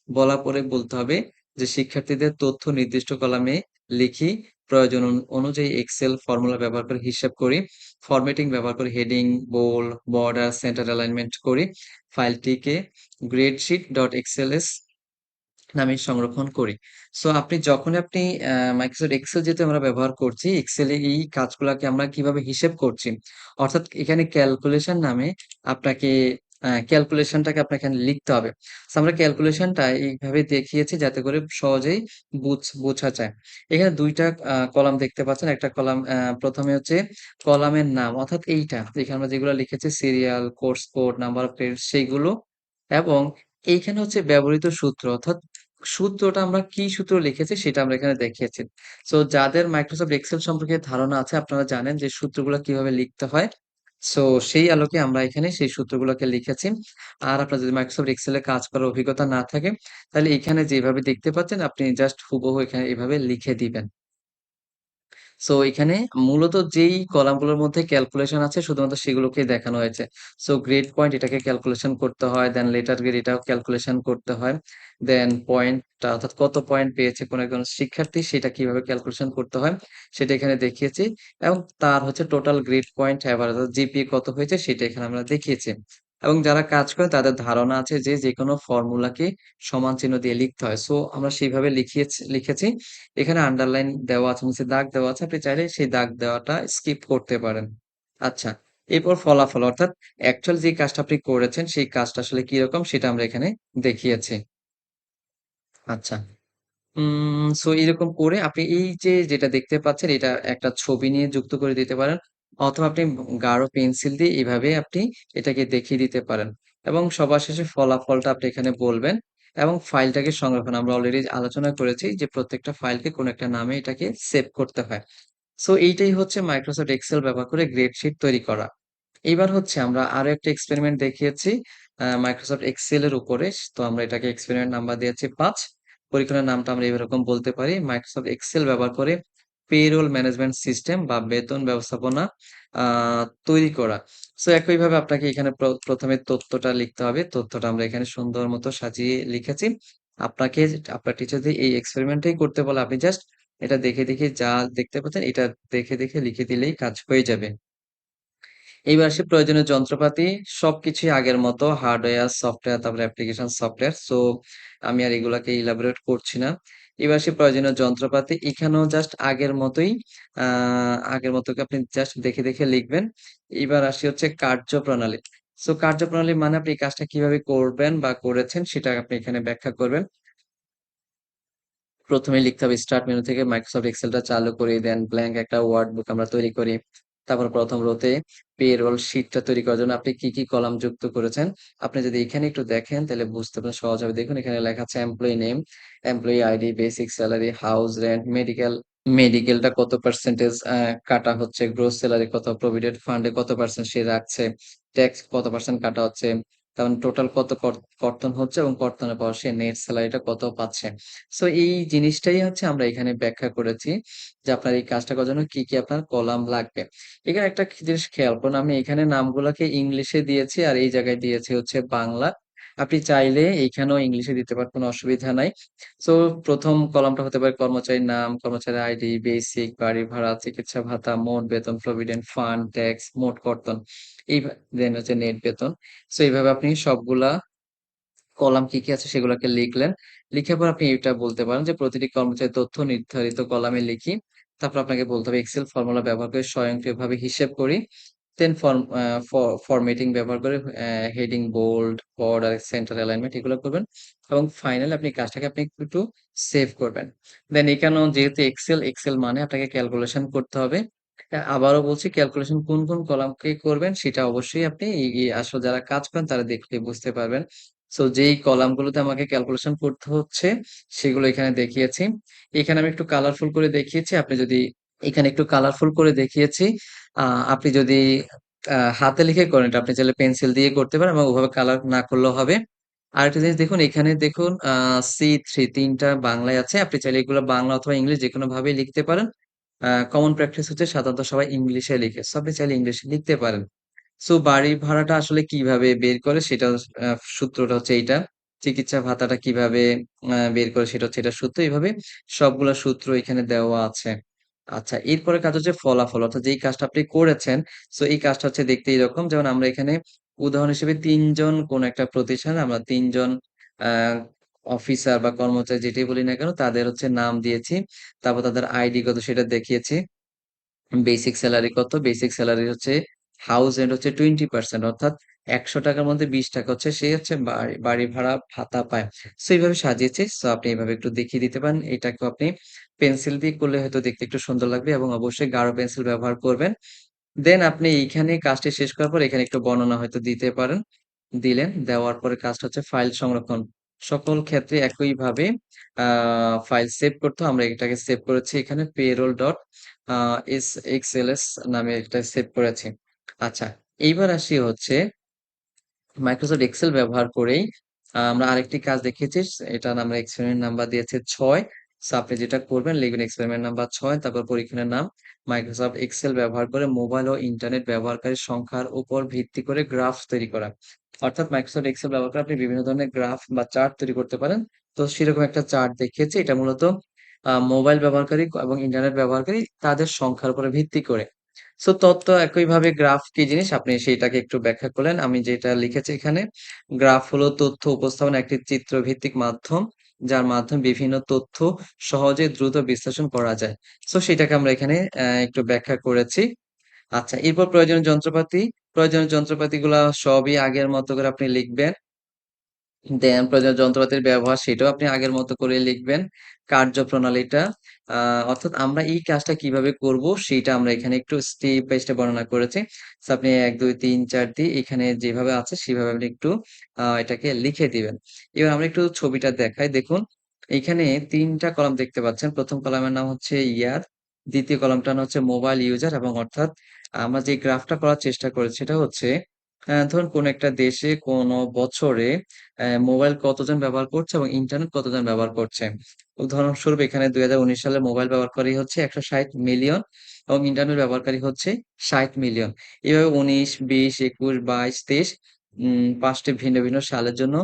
বলার পরে বলতে হবে যে শিক্ষার্থীদের তথ্য নির্দিষ্ট কলামে লিখি। প্রয়োজন অনুযায়ী এক্সেল ফর্মুলা ব্যবহার করে হিসাব করি। ফরম্যাটিং ব্যবহার করে heading, bold, border, centre alignment করি। ফাইলটিকে গ্রেডশিট.xls নামে সংরক্ষণ করি। সো যখনই আপনি মাইক্রোসফট এক্সেল যেহেতু আমরা ব্যবহার করছি, এক্সেলে এই কাজগুলাকে আমরা কিভাবে হিসেব করছি। অর্থাৎ এখানে ক্যালকুলেশন নামে আপনাকে ক্যালকুলেশনটাকে আপনাকে এখানে লিখতে হবে। সো আমরা ক্যালকুলেশনটা এইভাবে দেখিয়েছি যাতে করে সহজেই বোঝা যায়। এখানে ২ টা কলাম দেখতে পাচ্ছেন। একটা কলাম ১ম এ হচ্ছে কলামের নাম অর্থাৎ এইটা এখানে আমরা যেগুলো লিখেছি serial, course code, number of credit সেইগুলো এবং এইখানে হচ্ছে ব্যবহৃত সূত্র অর্থাৎ সূত্রটা আমরা কি সূত্র লিখেছি সেটা আমরা এখানে দেখিয়েছি। সো যাদের মাইক্রোসফট এক্সেল সম্পর্কে ধারণা আছে আপনারা জানেন যে সূত্রগুলো কিভাবে লিখতে হয়। সো সেই আলোকে আমরা এখানে সেই সূত্রগুলোকে লিখেছি। আর আপনার যদি মাইক্রোসফট এক্সেল এ কাজ করার অভিজ্ঞতা না থাকে তাহলে এখানে যেভাবে দেখতে পাচ্ছেন আপনি জাস্ট হুবহু এখানে এভাবে লিখে দিবেন। সো এখানে মূলত যেই কলামগুলোর মধ্যে ক্যালকুলেশন আছে শুধুমাত্র সেগুলোকেই দেখানো হয়েছে। সো গ্রেড পয়েন্ট এটাকে ক্যালকুলেশন করতে হয়, দেন লেটার গ্রেড এটাও ক্যালকুলেশন করতে হয়। দেন পয়েন্টটা অর্থাৎ কত পয়েন্ট পেয়েছে কোন একজন শিক্ষার্থী সেটা কিভাবে ক্যালকুলেশন করতে হয় সেটা এখানে দেখিয়েছি এবং তার হচ্ছে total grade point average GPA কত হয়েছে সেটা এখানে আমরা দেখিয়েছি। এবং যারা কাজ করে তাদের ধারণা আছে যে যেকোনো ফর্মুলাকে সমান চিহ্ন দিয়ে লিখতে হয়। সো আমরা সেইভাবে লিখেছি। এখানে আন্ডারলাইন দেওয়া আছে, নিচে দাগ দেওয়া আছে, আপনি চাইলে সেই দাগ দেওয়াটা স্কিপ করতে পারেন। আচ্ছা, এরপর ফলাফল অর্থাৎ অ্যাকচুয়াল যে কাজটা আপনি করেছেন সেই কাজটা আসলে কিরকম সেটা আমরা এখানে দেখিয়েছি। আচ্ছা, সো এরকম করে আপনি এই যে যেটা দেখতে পাচ্ছেন এটা একটা ছবি নিয়ে যুক্ত করে দিতে পারেন, অথবা আপনি গাঢ় পেন্সিল দিয়ে এভাবে আপনি এটাকে দেখিয়ে দিতে পারেন, এবং সবার শেষে ফলাফলটা আপনি এখানে বলবেন। এবং ফাইলটাকে সংরক্ষণ আমরা অলরেডি আলোচনা করেছি যে প্রত্যেকটা ফাইলকে কোনো একটা নামে এটাকে সেভ করতে হয়। সো এইটাই হচ্ছে মাইক্রোসফট এক্সেল ব্যবহার করে গ্রেডশিট তৈরি করা। এবার হচ্ছে আমরা আরো একটা এক্সপেরিমেন্ট দেখিয়েছি মাইক্রোসফট এক্সেল এর উপরে। তো আমরা এটাকে এক্সপেরিমেন্ট নাম্বার দিয়েছি ৫। পরীক্ষণের নামটা আমরা এরকম বলতে পারি, মাইক্রোসফট এক্সেল ব্যবহার করে পেরোল ম্যানেজমেন্ট সিস্টেম বা বেতন ব্যবস্থাপনা তৈরি করা। সো একইভাবে আপনাকে এখানে প্রথমে তথ্যটা লিখতে হবে। তথ্যটা আমরা এখানে সুন্দর মতো সাজিয়ে লিখেছি। আপনাকে আপনার টিচার যদি এই এক্সপেরিমেন্টটাই করতে বলে, আপনি জাস্ট এটা দেখে যা দেখতে পাচ্ছেন এটা দেখে লিখে দিলেই কাজ হয়ে যাবে। এইবার আসি প্রয়োজনীয় যন্ত্রপাতি। সবকিছুই আগের মতো হার্ডওয়্যার, সফটওয়্যার, তারপরে অ্যাপ্লিকেশন সফটওয়্যার। সো আমি আর এগুলাকে ইলাবোরেট করছি না। এবার আসি প্রয়োজনীয় যন্ত্রপাতি। এখানেও জাস্ট আগের মতোই আপনি জাস্ট দেখে লিখবেন। এবার আসি হচ্ছে কার্যপ্রণালী। সো কার্যপ্রণালী মানে আপনি এই কাজটা কিভাবে করবেন বা করেছেন সেটা আপনি এখানে ব্যাখ্যা করবেন। প্রথমে লিখতে হবে স্টার্ট মেনু থেকে মাইক্রোসফট এক্সেলটা চালু করে দেন, ব্ল্যাঙ্ক একটা ওয়ার্ড বুক আমরা তৈরি করি। তারপর প্রথম রোতে পেরোল শিটটা তৈরি করার জন্য আপনি কি কলাম যুক্ত করেছেন। আপনি যদি এখানে একটু দেখেন তাহলে বুঝতে পারবেন সহজ হবে। দেখুন এখানে লেখা আছে employee name, employee ID, basic salary, house rent, মেডিকেলটা কত পার্সেন্টেজ কাটা হচ্ছে, গ্রোস স্যালারি কত, প্রভিডেন্ট ফান্ডে কত পার্সেন্ট সে রাখছে, ট্যাক্স কত পার্সেন্ট কাটা হচ্ছে, কারণ টোটাল কত কর্তন হচ্ছে এবং কর্তনের পর সে নেট স্যালারিটা কত পাচ্ছে। সো এই জিনিসটাই হচ্ছে আমরা এখানে ব্যাখ্যা করেছি যে আপনার এই কাজটা করার জন্য কি আপনার কলাম লাগবে। এখানে একটা জিনিস খেয়াল করুন, আমি এখানে নামগুলোকে ইংলিশে দিয়েছি আর এই জায়গায় দিয়েছি হচ্ছে বাংলা। আপনি চাইলে এইখানেও ইংলিশে দিতে পারেন, কোনো অসুবিধা নাই। সো প্রথম কলামটা হতে পারে কর্মচারীর নাম, কর্মচারী আইডি, বেসিক, বাড়ি ভাড়া, চিকিৎসা ভাতা, মোট বেতন, প্রভিডেন্ট ফান্ড, ট্যাক্স, মোট কর্তন, এই দেন হচ্ছে নেট বেতন। সো এইভাবে আপনি সবগুলা কলাম কি আছে সেগুলোকে লিখলেন। লিখার পর আপনি এটা বলতে পারেন যে প্রতিটি কর্মচারীর তথ্য নির্ধারিত কলামে লিখি। তারপর আপনাকে বলতে হবে এক্সেল ফর্মুলা ব্যবহার করে স্বয়ংক্রিয়ভাবে হিসেব করি। দেন ফরম্যাটিং ব্যবহার করে heading, bold, border, centre alignment এগুলো করবেন। এবং ফাইনালি আপনি কাজটাকে আপনি একটু সেভ করবেন। দেন এখানেও যেহেতু এক্সেল মানে আপনাকে ক্যালকুলেশন করতে হবে। আবারও বলছি ক্যালকুলেশন কোন কলামকে করবেন সেটা অবশ্যই আপনি আসলে যারা কাজ করেন তারা দেখলে বুঝতে পারবেন। সো যেই কলামগুলোতে আমাকে ক্যালকুলেশন করতে হচ্ছে সেগুলো এখানে দেখিয়েছি। এখানে আমি একটু কালারফুল করে দেখিয়েছি। এখানে একটু কালারফুল করে দেখিয়েছি। আপনি যদি হাতে লিখে করেন এটা আপনি চাইলে পেন্সিল দিয়ে করতে পারেন এবং ওভাবে কালার না করলেও হবে। আরেকটা জিনিস দেখুন, এখানে দেখুন C3 তিনটা বাংলায় আছে। আপনি চাইলে এগুলো বাংলা অথবা ইংলিশ যেকোনো ভাবে লিখতে পারেন। কমন প্র্যাকটিস হচ্ছে সাধারণত সবাই ইংলিশে লিখে। সো আপনি চাইলে ইংলিশে লিখতে পারেন। সো বাড়ি ভাড়াটা আসলে কিভাবে বের করে সেটা সূত্রটা হচ্ছে এইটা। চিকিৎসা ভাতাটা কিভাবে বের করে সেটা হচ্ছে এটা সূত্র। এইভাবে সবগুলা সূত্র এখানে দেওয়া আছে। আচ্ছা, এরপরে কাজ হচ্ছে ফলাফল, অর্থাৎ যেই কাজটা আপনি করেছেন। সো এই কাজটা হচ্ছে দেখতে এরকম, যেমন আমরা এখানে উদাহরণ হিসেবে তিনজন কোন একটা প্রতিষ্ঠান আমরা তিনজন আহ অফিসার বা কর্মচারী যেটাই বলি না কেন তাদের হচ্ছে নাম দিয়েছি। তারপর তাদের আইডি কত সেটা দেখিয়েছি। বেসিক স্যালারি কত? বেসিক স্যালারি হচ্ছে হাউস রেন্ট হচ্ছে 20%, অর্থাৎ ৳১০০ মধ্যে ৳২০ হচ্ছে সে হচ্ছে বাড়ি ভাড়া ভাতা পায়। সো এইভাবে সাজিয়েছি। সো আপনি এভাবে একটু দেখিয়ে দিতে পারেন। এটাকেও আপনি পেন্সিল দিয়ে করলে হয়তো দেখতে একটু সুন্দর লাগবে, এবং অবশ্যই গাঢ় পেন্সিল ব্যবহার করবেন। দেন আপনি এইখানে কাজটি শেষ করার পর এখানে একটু বর্ণনা হয়তো দিতে পারেন। দিলেন। দেওয়ার পরে কাজটা হচ্ছে ফাইল সংরক্ষণ। সকল ক্ষেত্রে একইভাবে ফাইল সেভ করতে হয়। আমরা এটাকে সেভ করেছি এখানে payroll ডট আ এক্সএলএস নামে এটা সেভ করেছি। আচ্ছা, এইবার আসি হচ্ছে মাইক্রোসফট এক্সেল ব্যবহার করেই আমরা আরেকটি কাজ দেখিয়েছি। এটার আমরা এক্সপেরিমেন্ট নাম্বার দিয়েছে ৬। সো আপনি যেটা করবেন লিখবেন এক্সপেরিমেন্ট নাম্বার ৬, তারপর পরীক্ষণের নাম। মাইক্রোসফট এক্সেল ব্যবহার করে মোবাইল ও ইন্টারনেট ব্যবহারকারীর সংখ্যার উপর ভিত্তি করে গ্রাফ তৈরি করা। অর্থাৎ মাইক্রোসফট এক্সেল ব্যবহার করে আপনি বিভিন্ন ধরনের গ্রাফ বা চার্ট তৈরি করতে পারেন। তো সেরকম একটা চার্ট দেখিয়েছি। এটা মূলত মোবাইল ব্যবহারকারী এবং ইন্টারনেট ব্যবহারকারী তাদের সংখ্যার উপরে ভিত্তি করে। সো তথ্য একইভাবে গ্রাফ কি জিনিস আপনি সেইটাকে একটু ব্যাখ্যা করলেন। আমি যেটা লিখেছি এখানে, গ্রাফ হলো তথ্য উপস্থাপন একটি চিত্রভিত্তিক মাধ্যম, যার মাধ্যমে বিভিন্ন তথ্য সহজে দ্রুত বিশ্লেষণ করা যায়। সো সেটাকে আমরা এখানে একটু ব্যাখ্যা করেছি। আচ্ছা, এরপর প্রয়োজনীয় যন্ত্রপাতি। প্রয়োজনীয় যন্ত্রপাতিগুলা সবই আগের মতো করে আপনি লিখবেন। দেন প্রয়োজনীয় যন্ত্রপাতির ব্যবহার সেটাও আপনি আগের মতো করে লিখবেন। কার্যপ্রণালীটা অর্থাৎ আমরা এই কাজটা কিভাবে করব সেইটা আমরা এখানে একটু স্টেপ বাই স্টেপ বর্ণনা করেছি। সো আপনি ১, ২, ৩, ৪ দিয়ে এখানে যেভাবে আছে সেভাবে আপনি একটু এটাকে লিখে দিবেন। এবার আমরা একটু ছবিটা দেখাই। দেখুন, এইখানে ৩ টা কলাম দেখতে পাচ্ছেন। ১ম কলামের নাম হচ্ছে ইয়ার, ২য় কলামটার নাম হচ্ছে মোবাইল ইউজার এবং অর্থাৎ আমরা যে গ্রাফটা করার চেষ্টা করেছি সেটা হচ্ছে ধরুন কোন একটা দেশে কোন বছরে মোবাইল কতজন ব্যবহার করছে এবং ইন্টারনেট কতজন ব্যবহার করছে। উদাহরণস্বরূপ এখানে ২০১৯ সালে মোবাইল ব্যবহারকারী হচ্ছে ১৬০ মিলিয়ন এবং ইন্টারনেট ব্যবহারকারী হচ্ছে ৬০ মিলিয়ন। এভাবে ১৯, ২০, ২১, ২২, ২৩ ৫ টি ভিন্ন, ভিন্ন সালের জন্য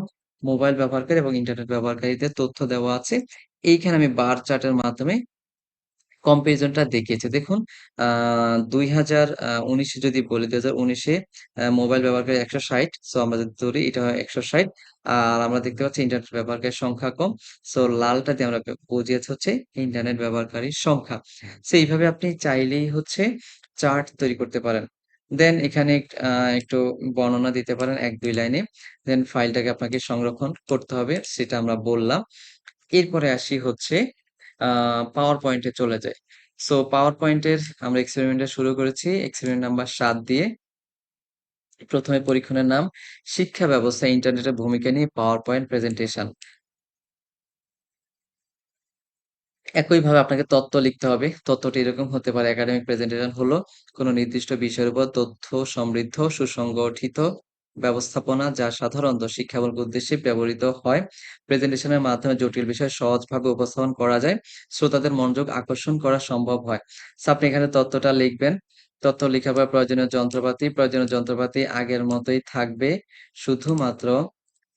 মোবাইল ব্যবহারকারী এবং ইন্টারনেট ব্যবহারকারীদের তথ্য দেওয়া আছে। এইখানে আমি বার চার্টের মাধ্যমে কম্পারিজনটা দেখিয়েছে। দেখুন আ ২০১৯ এ যদি বলি ২০১৯ এ মোবাইল ব্যবহারকারী ১৬০। সো আমরা যদি ধরি এটা হয় ১৬০। আর আমরা দেখতে পাচ্ছি ইন্টারনেট ব্যবহারকারীর সংখ্যা কম। সো লালটা দিয়ে আমরা বুঝিয়েছি হচ্ছে ইন্টারনেট ব্যবহারকারীর সংখ্যা। সো এইভাবে আপনি চাইলেই হচ্ছে চার্ট তৈরি করতে পারেন। দেন এখানে একটু বর্ণনা দিতে পারেন ১-২ লাইনে। দেন ফাইলটাকে আপনাকে সংরক্ষণ করতে হবে সেটা আমরা বললাম। এরপরে আসি হচ্ছে আ পাওয়ার পয়েন্টে চলে যাই। সো পাওয়ার পয়েন্টের আমরা এক্সপেরিমেন্টটা শুরু করেছি এক্সপেরিমেন্ট নাম্বার ৭ দিয়ে। ১ম এ পরীক্ষণের নাম শিক্ষা ব্যবস্থায় ইন্টারনেটের ভূমিকা নিয়ে পাওয়ার পয়েন্ট প্রেজেন্টেশন। একইভাবে আপনাকে তত্ত্ব লিখতে হবে। তত্ত্বটি এরকম হতে পারে একাডেমিক প্রেজেন্টেশন হলো কোনো নির্দিষ্ট বিষয়ের উপর তথ্য সমৃদ্ধ, সুসংগঠিত ব্যবস্থাপনা যা সাধারণত শিক্ষামূলক উদ্দেশ্যে ব্যবহৃত হয়। প্রেজেন্টেশনের মাধ্যমে জটিল বিষয় সহজভাবে উপস্থাপন করা যায়। শ্রোতাদের মনোযোগ আকর্ষণ করা সম্ভব হয়। সো আপনি এখানে তথ্যটা লিখবেন। তথ্য লেখার পর প্রয়োজনীয় যন্ত্রপাতি আগের মতোই থাকবে। শুধুমাত্র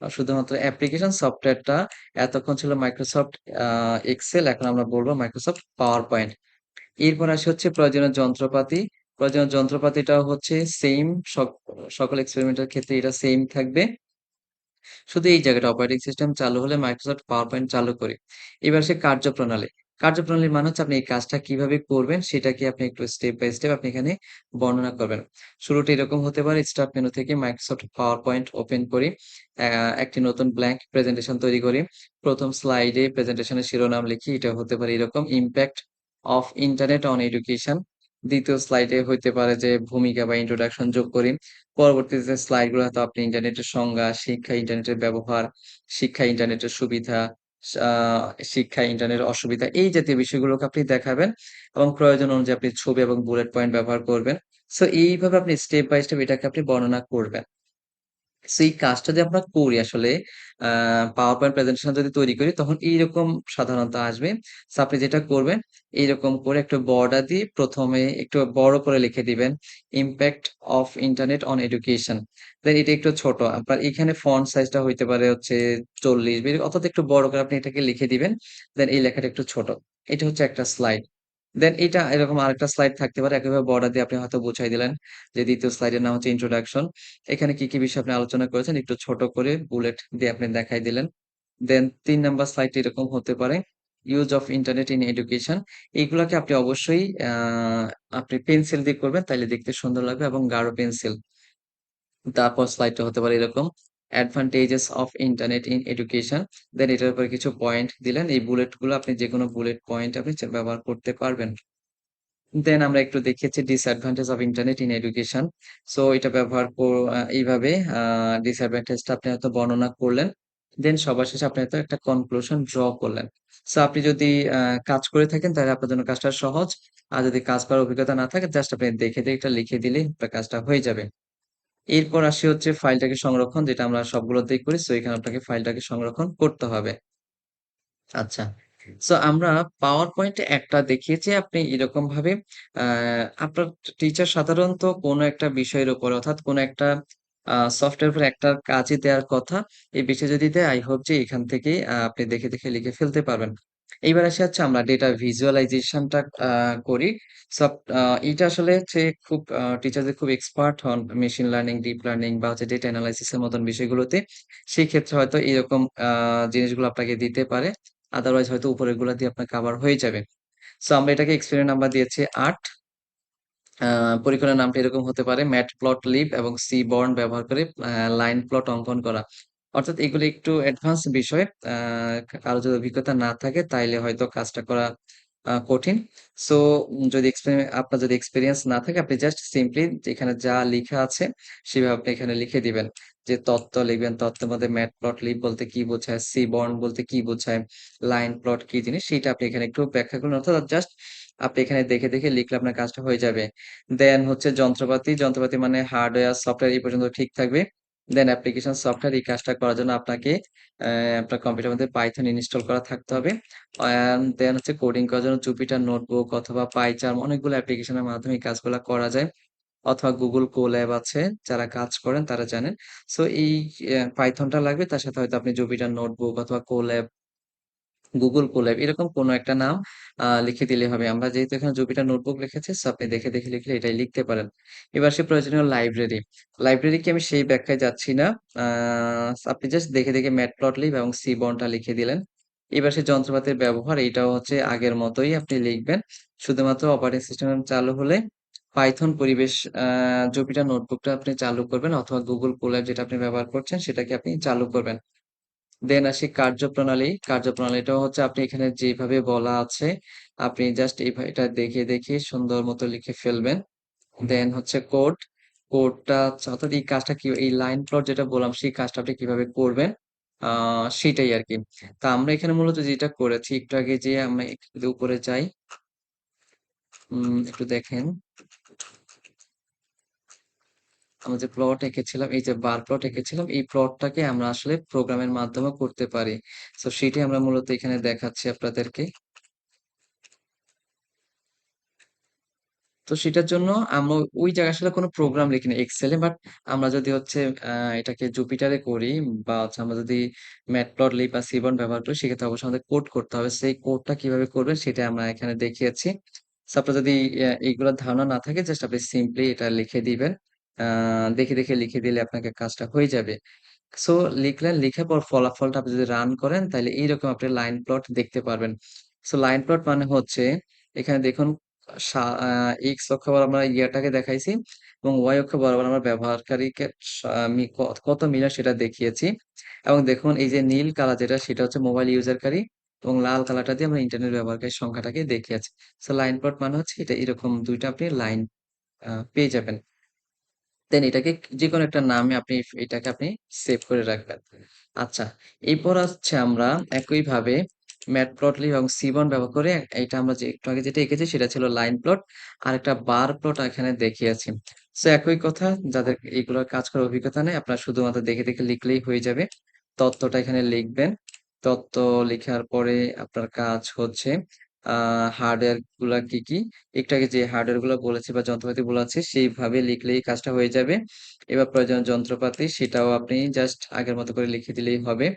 শুধুমাত্র অ্যাপ্লিকেশন সফটওয়্যারটা এতক্ষণ ছিল মাইক্রোসফট আ এক্সেল, এখন আমরা বলব মাইক্রোসফট পাওয়ার পয়েন্ট। এরপর আসি হচ্ছে প্রয়োজনীয় যন্ত্রপাতি। প্রয়োজনীয় যন্ত্রপাতিটাও হচ্ছে সেইম সকল এক্সপেরিমেন্টের ক্ষেত্রে এটা সেইম থাকবে। শুধু এই জায়গাটা অপারেটিং সিস্টেম চালু হলে মাইক্রোসফট পাওয়ার পয়েন্ট চালু করি। এবার আসে কার্যপ্রণালী। কার্যপ্রণালীর মানে হচ্ছে আপনি এই কাজটা কিভাবে করবেন সেটাকে আপনি একটু স্টেপ বাই স্টেপ আপনি এখানে বর্ণনা করবেন। শুরুটা এরকম হতে পারে স্টার্ট মেনু থেকে মাইক্রোসফট পাওয়ার পয়েন্ট ওপেন করি। অ্যা একটি নতুন ব্ল্যাংক প্রেজেন্টেশন তৈরি করি। ১ম স্লাইডে প্রেজেন্টেশনের শিরোনাম লিখি। এটা হতে পারে এরকম impact of internet on education. ২য় স্লাইডে হইতে পারে যে ভূমিকা বা ইন্ট্রোডাকশন যোগ করি। পরবর্তীতে যে স্লাইড গুলো হয়তো আপনি ইন্টারনেটের সংজ্ঞা, শিক্ষা, ইন্টারনেটের ব্যবহার, শিক্ষা, ইন্টারনেটের সুবিধা, আ শিক্ষা, ইন্টারনেটের অসুবিধা এই জাতীয় বিষয়গুলোকে আপনি দেখাবেন এবং প্রয়োজন অনুযায়ী আপনি ছবি এবং বুলেট পয়েন্ট ব্যবহার করবেন। সো এইভাবে আপনি স্টেপ বাই স্টেপ এটাকে আপনি বর্ণনা করবেন। সো এই কাজটা যদি আমরা করি আসলে আ পাওয়ার পয়েন্ট প্রেজেন্টেশন যদি তৈরি করি তখন এইরকম সাধারণত আসবে। সো আপনি যেটা করবেন এইরকম করে একটু বর্ডার দিয়ে ১ম এ একটু বড় করে লিখে দিবেন। Impact of internet on education. Then এটা একটু ছোট। আপনার এখানে ফন্ট সাইজটা হইতে পারে হচ্ছে ৪০ অর্থাৎ একটু বড় করে আপনি এটাকে লিখে দিবেন। দেন এই লেখাটা একটু ছোট। এটা হচ্ছে একটা স্লাইড। দেন এটা এরকম আরেকটা স্লাইড থাকতে পারে। একইভাবে বর্ডার দিয়ে আপনি হয়তো বুঝাই দিলেন যে ২য় স্লাইডের নাম হচ্ছে ইন্ট্রোডাকশন। এখানে কি, কি বিষয় আপনি আলোচনা করেছেন একটু ছোট করে বুলেট দিয়ে আপনি দেখাই দিলেন। দেন ৩ নাম্বার স্লাইডটা এরকম হতে পারে। Use of internet in education. এগুলাকে আপনি অবশ্যই আপনি পেন্সিল দিয়ে করবেন তাইলে দেখতে সুন্দর লাগবে এবং গাঢ় পেন্সিল। তারপর স্লাইডটা হতে পারে এরকম advantages of internet in education. Then এটার উপরে কিছু পয়েন্ট দিলেন। এই বুলেট গুলো আপনি যেকোনো বুলেট পয়েন্ট আপনি ব্যবহার করতে পারবেন। দেন আমরা একটু দেখেছি disadvantage of internet in education. So এটা ব্যবহার এইভাবে ডিসঅ্যাডভান্টেজটা আপনি হয়তো বর্ণনা করলেন। দেন সবার শেষে আপনি হয়তো একটা কনক্লুশন ড্র করলেন। সো আপনি যদি কাজ করে থাকেন তাহলে আপনার জন্য কাজটা সহজ। আর যদি কাজ করার অভিজ্ঞতা না থাকে জাস্ট আপনি দেখে, দেখে এটা লিখে দিলেই আপনার কাজটা হয়ে যাবে। এরপর আসি হচ্ছে ফাইলটাকে সংরক্ষণ যেটা আমরা সবগুলোতেই করি। সো এখানে আপনাকে ফাইলটাকে সংরক্ষণ করতে হবে। আচ্ছা। সো আমরা পাওয়ার পয়েন্টে একটা দেখিয়েছি আপনি এরকমভাবে আ আপনার টিচার সাধারণত কোনো একটা বিষয়ের উপরে অর্থাৎ কোনো একটা সফটওয়্যার উপরে একটা কাজই দেয়ার কথা। এই বিষয় যদি দেয় I hope যে এখান থেকেই আপনি দেখে, দেখে লিখে ফেলতে পারবেন। এইবার আসি হচ্ছে আমরা ডেটা ভিজুয়ালাইজেশনটা করি। সব এটা আসলে হচ্ছে খুব টিচারদের খুব এক্সপার্ট হন মেশিন লার্নিং, ডিপ লার্নিং বা হচ্ছে ডেটা এনালাইসিস এর মতন বিষয়গুলোতে। সেই ক্ষেত্রে হয়তো এরকম জিনিসগুলো আপনাকে দিতে পারে। আদারওয়াইজ হয়তো উপরেরগুলা দিয়ে আপনার কভার হয়ে যাবে। সো আমরা এটাকে এক্সপেরিমেন্ট নাম্বার দিয়েছি ৮। পরীক্ষণের নামটা এরকম হতে পারে ম্যাটপ্লটলিব এবং সিবর্ন ব্যবহার করে লাইন প্লট অঙ্কন করা। অর্থাৎ এগুলো একটু অ্যাডভান্স বিষয়। কারো যদি অভিজ্ঞতা না থাকে তাইলে হয়তো কাজটা করা কঠিন। সো যদি আপনার যদি এক্সপিরিয়েন্স না থাকে আপনি জাস্ট সিম্পলি এখানে যা লেখা আছে সেভাবে আপনি এখানে লিখে দিবেন। যে তত্ত্ব লিখবেন, তত্ত্বের মধ্যে ম্যাটপ্লটলিব বলতে কি বোঝায়, সিবর্ন বলতে কি বোঝায়, লাইন প্লট কি জিনিস সেটা আপনি এখানে একটু ব্যাখ্যা করুন। অর্থাৎ জাস্ট আপনি এখানে দেখে দেখে লিখলে আপনার কাজটা হয়ে যাবে। দেন হচ্ছে যন্ত্রপাতি মানে হার্ডওয়্যার, সফটওয়্যার এই পর্যন্ত ঠিক থাকবে। দেন অ্যাপ্লিকেশন সফটওয়্যার এই কাজটা করার জন্য আপনাকে আপনার কম্পিউটারের মধ্যে পাইথন ইনস্টল করা থাকতে হবে। দেন হচ্ছে কোডিং করার জন্য জুপিটার নোটবুক অথবা পাইচার্ম অনেকগুলো অ্যাপ্লিকেশনের মাধ্যমে এই কাজগুলা করা যায়। অথবা গুগল কোল্যাব আছে, যারা কাজ করেন তারা জানেন। সো এই পাইথনটা লাগবে, তার সাথে হয়তো আপনি জুপিটার নোটবুক অথবা কোল্যাব, গুগল কোল্যাব এরকম কোনো একটা নাম লিখে দিলে হবে। আমরা যেহেতু এখানে জুপিটার নোটবুক লিখেছি, সো আপনি দেখে দেখে লিখলে এটাই লিখতে পারেন। এবার সে প্রয়োজনীয় লাইব্রেরি। লাইব্রেরি কি আমি সেই ব্যাখ্যায় যাচ্ছি না। আপনি জাস্ট দেখে দেখে ম্যাটপ্লটলিব এবং সিবর্নটা লিখে দিলেন। এবার সে যন্ত্রপাতির ব্যবহার এটাও হচ্ছে আগের মতোই আপনি লিখবেন। শুধুমাত্র অপারেটিং সিস্টেম চালু হলে পাইথন পরিবেশ জুপিটার নোটবুকটা আপনি চালু করবেন অথবা গুগল কোল্যাব যেটা আপনি ব্যবহার করছেন সেটাকে আপনি চালু করবেন। দেন আসি কার্যপ্রণালী। কার্যপ্রণালীটাও হচ্ছে আপনি এখানে যেভাবে বলা আছে আপনি জাস্ট এটা দেখে দেখে সুন্দর মতো লিখে ফেলবেন। দেন হচ্ছে কোডটা অর্থাৎ এই কাজটা কি, এই লাইন প্লট যেটা বললাম সেই কাজটা আপনি কিভাবে করবেন সেটাই আর কি। তা আমরা এখানে মূলত যেটা করেছি একটু আগে যে আমরা একটু উপরে যাই, একটু দেখেন আমরা যে প্লট এঁকেছিলাম, এই যে বার প্লট এঁকেছিলাম এই প্লটটাকে আমরা আসলে প্রোগ্রামের মাধ্যমে করতে পারি। তো সেটাই আমরা মূলত এখানে দেখাচ্ছি আপনাদেরকে। তো সেটার জন্য আমরা ওই জায়গায় আসলে কোনো প্রোগ্রাম লিখি না এক্সেলে, বাট আমরা যদি হচ্ছে এটাকে জুপিটারে করি বা হচ্ছে আমরা যদি ম্যাটপ্লটলিব বা সিবর্ন ব্যবহার করি সেক্ষেত্রে অবশ্যই আমাদের কোড করতে হবে। সেই কোডটা কিভাবে করবেন সেটা আমরা এখানে দেখিয়েছি। সো আপনার যদি এইগুলোর ধারণা না থাকে জাস্ট আপনি সিম্পলি এটা লিখে দিবেন। দেখে দেখে লিখে দিলে আপনাকে কাজটা হয়ে যাবে। সো লিখলেন, লিখার পর ফলাফলটা আপনি যদি রান করেন তাহলে এইরকম আপনি লাইন প্লট দেখতে পারবেন। সো লাইন প্লট মানে হচ্ছে এখানে দেখুন এক্স অক্ষ বরাবর আমরা ইয়াটাকে দেখাইছি এবং ওয়াই অক্ষ বরাবর আমরা ব্যবহারকারীকে কত মিলার সেটা দেখিয়েছি। এবং দেখুন এই যে নীল কালার যেটা সেটা হচ্ছে মোবাইল ইউজারকারী এবং লাল কালারটা দিয়ে আমরা ইন্টারনেট ব্যবহারকারীর সংখ্যাটাকে দেখিয়েছি। সো লাইন প্লট মানে হচ্ছে এটা এরকম দুইটা আপনি লাইন পেয়ে যাবেন। দেন এটাকে যেকোনো একটা নামে আপনি এটাকে আপনি সেভ করে রাখবেন। আচ্ছা, এরপর হচ্ছে আমরা একইভাবে ম্যাটপ্লটলিব এবং সিবন ব্যবহার করে এটা আমরা যে একটু আগে যেটা এঁকেছি সেটা ছিল লাইন প্লট আর একটা বার প্লট এখানে দেখিয়েছি। সো একই কথা, যাদের এগুলোর কাজ করার অভিজ্ঞতা নেই আপনারা শুধুমাত্র দেখে দেখে লিখলেই হয়ে যাবে। তথ্যটা এখানে লিখবেন। তথ্য লেখার পরে আপনার কাজ হচ্ছে হার্ডওয়্যার গুলা কি কি, একটু আগে যে হার্ডওয়্যার গুলো বলেছি বা যন্ত্রপাতি বলেছি সেইভাবে লিখলেই কাজটা হয়ে যাবে। এবার প্রয়োজনীয় যন্ত্রপাতি সেটাও আপনি জাস্ট আগের মতো করে লিখে দিলেই হবে।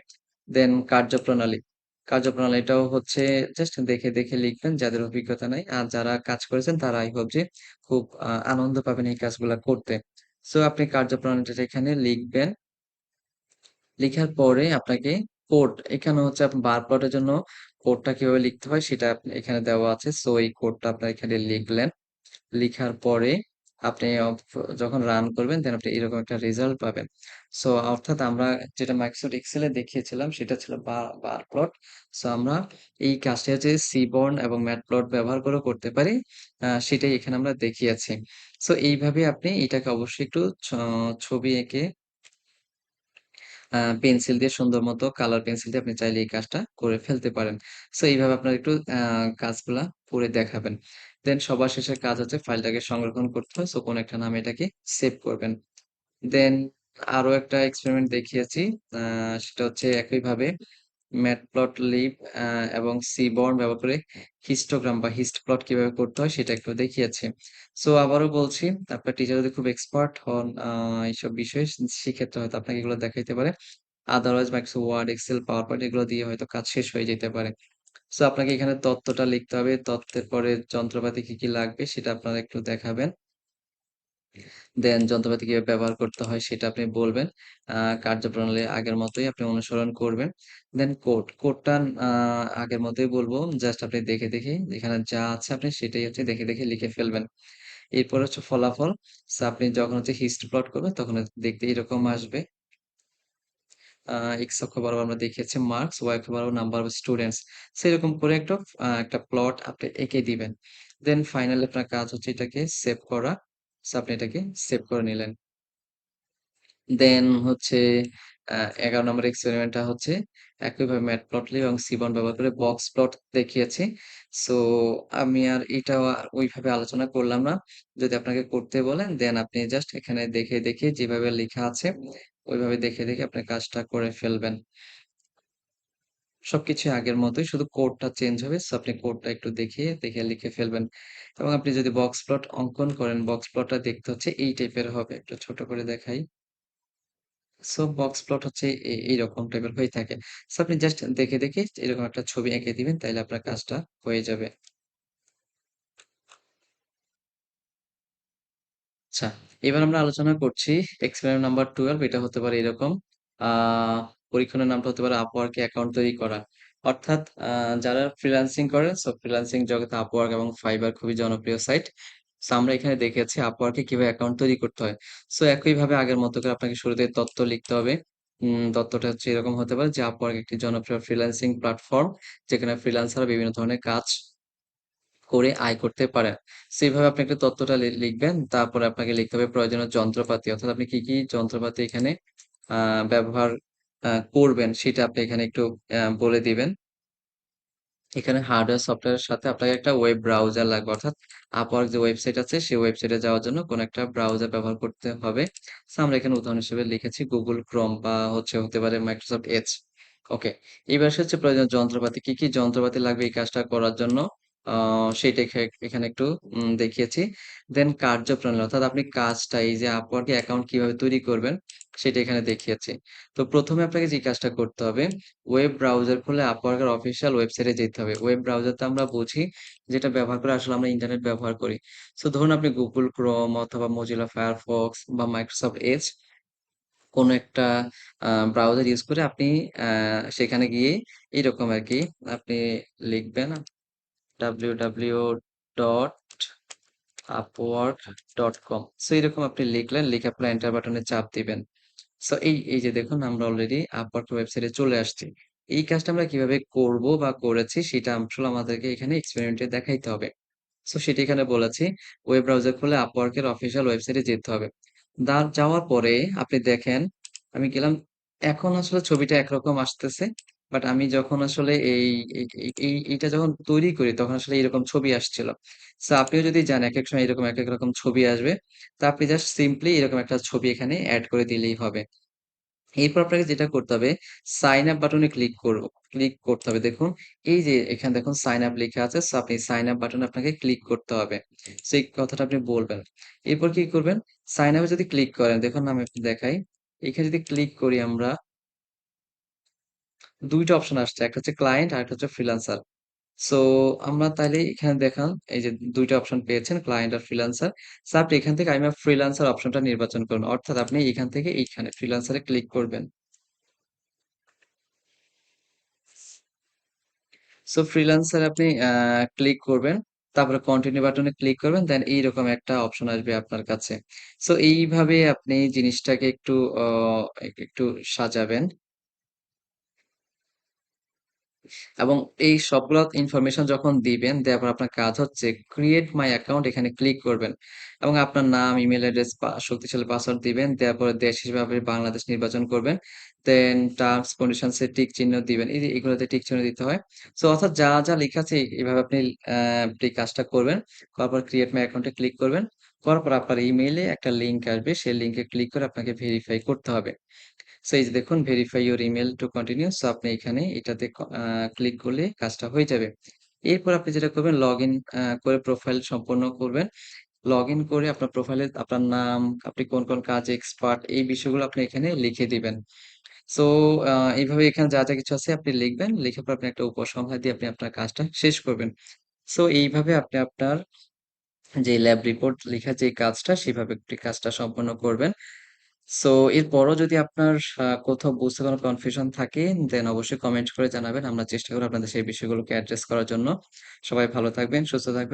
দেন কার্যপ্রণালী। কার্যপ্রণালীটাও হচ্ছে জাস্ট দেখে দেখে লিখবেন যাদের অভিজ্ঞতা নাই। আর যারা কাজ করেছেন তারা আই হোপ যে খুব আনন্দ পাবেন এই কাজগুলা করতে। সো আপনি কার্যপ্রণালীটা এখানে লিখবেন। লিখার পরে আপনাকে কোড, এখানে হচ্ছে আপনি বার প্লটের জন্য কোডটা কিভাবে লিখতে হয় সেটা এখানে দেওয়া আছে। সো এই কোডটা আপনার এখানে লিখলেন। লিখার পরে আপনি যখন রান করবেন দেন আপনি এরকম একটা রেজাল্ট পাবেন। সো অর্থাৎ আমরা যেটা মাইক্রোসফট এক্সেলে দেখিয়েছিলাম সেটা ছিল বার প্লট। সো আমরা এই কাজটা হচ্ছে সিবর্ন এবং ম্যাটপ্লট ব্যবহার করে করতে পারি। সেটাই এখানে আমরা দেখিয়েছি। সো এইভাবে আপনি এটাকে অবশ্যই একটু ছবি এঁকে পেন্সিল দিয়ে সুন্দর মতো কালার পেন্সিল দিয়ে আপনি চাইলে এই কাজটা করে ফেলতে পারেন। সো এইভাবে আপনারা একটু কাজগুলা করে দেখাবেন। দেন সবার শেষে কাজ হচ্ছে ফাইলটাকে সংরক্ষণ করতে হয়। সো কোনো একটা নামে এটাকে সেভ করবেন। দেন আরো একটা এক্সপেরিমেন্ট দেখিয়েছি। সেটা হচ্ছে একইভাবে ম্যাটপ্লটলিব এবং সিবর্ন ব্যবহার করে হিস্টোগ্রাম বা হিস্ট প্লট কিভাবে করতে হয় সেটা একটু দেখিয়েছি। সো আবারও বলছি, আপনার টিচার যদি খুব এক্সপার্ট হন এইসব বিষয়ে সেক্ষেত্রে হয়তো আপনাকে এগুলো দেখাইতে পারে। Otherwise Microsoft Word, Excel, PowerPoint এগুলো দিয়ে হয়তো কাজ শেষ হয়ে যেতে পারে। সো আপনাকে এখানে তথ্যটা লিখতে হবে। তথ্যের পরে যন্ত্রপাতি কি, কি লাগবে সেটা আপনারা একটু দেখাবেন। দেন যন্ত্রপাতি কিভাবে ব্যবহার করতে হয় সেটা আপনি বলবেন। কার্যপ্রণালী আগের মতোই আপনি অনুসরণ করবেন। দেন কোডটা আগের মতোই বলবো। জাস্ট আপনি দেখে, দেখে এখানে যা আছে আপনি সেটাই হচ্ছে দেখে, দেখে লিখে ফেলবেন। এরপর হচ্ছে ফলাফল। সো আপনি যখন হচ্ছে হিস্ট্রি প্লট করবেন তখন দেখতে এরকম আসবে। এক্স অক্ষ বরাবর আমরা দেখিয়েছি মার্কস, ওয়াই অক্ষ বরাবর নাম্বার অফ স্টুডেন্টস। সেরকম করে একটা প্লট আপনি এঁকে দিবেন। দেন ফাইনালি আপনার কাজ হচ্ছে এটাকে সেভ করা। সো আপনি এটাকে সেভ করে নিলেন। দেন হচ্ছে ১১ নম্বর এক্সপেরিমেন্টটা হচ্ছে একইভাবে ম্যাটপ্লটলি এবং সিবন ব্যবহার করে বক্স প্লট দেখিয়েছি। সো আমি আর এটাও ওইভাবে আলোচনা করলাম না। যদি আপনাকে করতে বলেন দেন আপনি জাস্ট এখানে দেখে, দেখে যেভাবে লেখা আছে ওইভাবে দেখে, দেখে আপনি কাজটা করে ফেলবেন। সবকিছু আগের মতোই, শুধু কোডটা চেঞ্জ হবে। সো আপনি কোডটা একটু দেখিয়ে, দেখে লিখে ফেলবেন। এবং আপনি যদি বক্স প্লট অঙ্কন করেন, বক্স প্লটটা দেখতে হচ্ছে এই টাইপের হবে। একটু ছোট করে দেখাই। সো বক্স প্লট হচ্ছে এইরকম টাইপের হয়ে থাকে। সো আপনি জাস্ট দেখে, দেখে এরকম একটা ছবি এঁকে দিবেন, তাইলে আপনার কাজটা হয়ে যাবে। আচ্ছা, এবার আমরা আলোচনা করছি এক্সপেরিমেন্ট নাম্বার 12। এটা হতে পারে এরকম। পরীক্ষণের নামটা হতে পারে আপওয়ার্ক অ্যাকাউন্ট তৈরি করা। অর্থাৎ যারা ফ্রিল্যান্সিং করে, সো ফ্রিল্যান্সিং জগতে আপওয়ার্ক এবং ফাইবার খুবই জনপ্রিয় সাইট। সো আমরা এখানে দেখেছি আপওয়ার্কে কিভাবে অ্যাকাউন্ট তৈরি করতে হয়। সো একইভাবে আগের মতো করে আপনাকে শুরুতে তথ্য লিখতে হবে। তথ্যটা হচ্ছে এরকম হতে পারে যে আপওয়ার্ক একটি জনপ্রিয় ফ্রিল্যান্সিং প্ল্যাটফর্ম, যেখানে ফ্রিল্যান্সাররা বিভিন্ন ধরনের কাজ করে আয় করতে পারেন। সেইভাবে আপনি একটা তথ্যটা লিখবেন। তারপরে আপনাকে লিখতে হবে প্রয়োজনীয় যন্ত্রপাতি। অর্থাৎ আপনি কি, কি যন্ত্রপাতি এখানে ব্যবহার করবেন সেটা আপনি এখানে একটু বলে দিবেন। এখানে হার্ডওয়্যার সফটওয়্যারের সাথে আপনাকে একটা ওয়েব ব্রাউজার লাগবে। অর্থাৎ Upwork যে ওয়েবসাইট আছে সেই ওয়েবসাইটে যাওয়ার জন্য কোনো একটা ব্রাউজার ব্যবহার করতে হবে। সো আমরা এখানে উদাহরণ হিসেবে লিখেছি Google Chrome বা হতে পারে Microsoft Edge। ওকে। এবার হচ্ছে প্রয়োজনীয় যন্ত্রপাতি। কি, কি যন্ত্রপাতি লাগবে এই কাজটা করার জন্য আ সেইটা এখানে একটু দেখিয়েছি। দেন কার্যপ্রণালী, অর্থাৎ আপনি কাজটা এই যে Upwork এ অ্যাকাউন্ট কিভাবে তৈরি করবেন সেটা এখানে দেখিয়েছি। তো ১ম এ আপনাকে যে কাজটা করতে হবে, ওয়েব ব্রাউজার খুলে Upwork এর অফিসিয়াল ওয়েবসাইটে যেতে হবে। ওয়েব ব্রাউজার তো আমরা বুঝি যেটা ব্যবহার করে আসলে আমরা ইন্টারনেট ব্যবহার করি। সো ধরুন আপনি Google Chrome অথবা Mozilla Firefox বা Microsoft Edge কোনো একটা ব্রাউজার ইউজ করে আপনি আ সেখানে গিয়ে এরকম আরকি আপনি লিখবেন www.upwork.com। সো এরকম আপনি লিখলেন, লিখে আপনার এন্টার বাটনে চাপ দিবেন। সো এই যে দেখুন আমরা অলরেডি Upwork ওয়েবসাইটে চলে আসছি। এই কাজটা আমরা কিভাবে করব বা করেছি সেটা আসলে আমাদেরকে এখানে এক্সপেরিমেন্টে দেখাইতে হবে। সো সেটা এখানে বলেছি। ওয়েব ব্রাউজার খুলে Upwork এর অফিসিয়াল ওয়েবসাইটে যেতে হবে। যাওয়ার পরে আপনি দেখেন আমি গেলাম। এখন আসলে ছবিটা একরকম আসতেছে। বাট আমি যখন আসলে এইটা যখন তৈরি করি তখন আসলে এরকম ছবি আসছিল। সো আপনিও যদি যান একেক সময় এরকম একেক রকম ছবি আসবে। তো আপনি জাস্ট সিম্পলি এরকম একটা ছবি এখানে এড করে দিলেই হবে। এরপর আপনাকে যেটা করতে হবে, সাইন আপ বাটনে ক্লিক করতে হবে। দেখুন এই যে এখানে দেখুন সাইন আপ লেখা আছে। সো আপনি সাইন আপ বাটনে আপনাকে ক্লিক করতে হবে। সো এই কথাটা আপনি বলবেন। এরপর কি করবেন? সাইন আপে যদি ক্লিক করেন, দেখুন আমি একটু দেখাই। এখানে যদি ক্লিক করি আমরা, ২ টা অপশন আসছে। একটা হচ্ছে ক্লায়েন্ট আরেকটা হচ্ছে ফ্রিল্যান্সার। সো আমরা তাইলে এখানে দেখান এই যে ২ টা অপশন পেয়েছেন, ক্লায়েন্ট আর ফ্রিল্যান্সার। সো আপনি এখান থেকে আমি ফ্রিল্যান্সার অপশনটা নির্বাচন করুন। অর্থাৎ আপনি এখান থেকে এইখানে ফ্রিল্যান্সার এ ক্লিক করবেন। সো ফ্রিল্যান্সার আপনি ক্লিক করবেন। তারপরে কন্টিনিউ বাটনে ক্লিক করবেন। দেন এইরকম একটা অপশন আসবে আপনার কাছে। সো এইভাবে আপনি জিনিসটাকে অ একটু সাজাবেন। এবং এই সবগুলা ইনফরমেশন যখন দিবেন, দেওয়ার পর আপনার কাজ হচ্ছে ক্রিয়েট মাই অ্যাকাউন্ট, এখানে ক্লিক করবেন। এবং আপনার নাম, ইমেইল অ্যাড্রেস, শক্তিশালী পাসওয়ার্ড দিবেন। দেওয়ার পরে দেশ হিসেবে আপনি বাংলাদেশ নির্বাচন করবেন। দেন টার্মস কন্ডিশনস এ টিক চিহ্ন দিবেন। এই যে এগুলোতে টিক চিহ্ন দিতে হয়। সো অর্থাৎ যা, যা লেখা আছে এভাবে আপনি কাজটা করবেন। করার পর ক্রিয়েট মাই অ্যাকাউন্টে ক্লিক করবেন। করার পর আপনার ইমেইলে একটা লিংক আসবে। সেই লিংকে ক্লিক করে আপনাকে ভেরিফাই করতে হবে। সো এই যে দেখুন verify your email to continue. So আপনি এখানে এটাতে ক্লিক করলে কাজটা হয়ে যাবে। এরপর আপনি যেটা করবেন লগইন করে প্রোফাইল সম্পন্ন করবেন। লগইন করে আপনার প্রোফাইলে আপনার নাম, আপনি কোন, কোন কাজে এক্সপার্ট এই বিষয়গুলো আপনি এখানে লিখে দিবেন। সো এইভাবে এখানে যা কিছু আছে আপনি লিখবেন। লিখার পর আপনি একটা উপসংহার দিয়ে আপনি আপনার কাজটা শেষ করবেন। সো এইভাবে আপনি আপনার যে ল্যাব রিপোর্ট লেখার যে কাজটা সেভাবে আপনি কাজটা সম্পন্ন করবেন। সো এরপরও যদি আপনার কোথাও বুঝতে কোনো কনফিউশন থাকে দেন অবশ্যই কমেন্ট করে জানাবেন। আমরা চেষ্টা করব আপনাদের সেই বিষয়গুলোকে অ্যাড্রেস করার জন্য। সবাই ভালো থাকবেন, সুস্থ থাকবেন।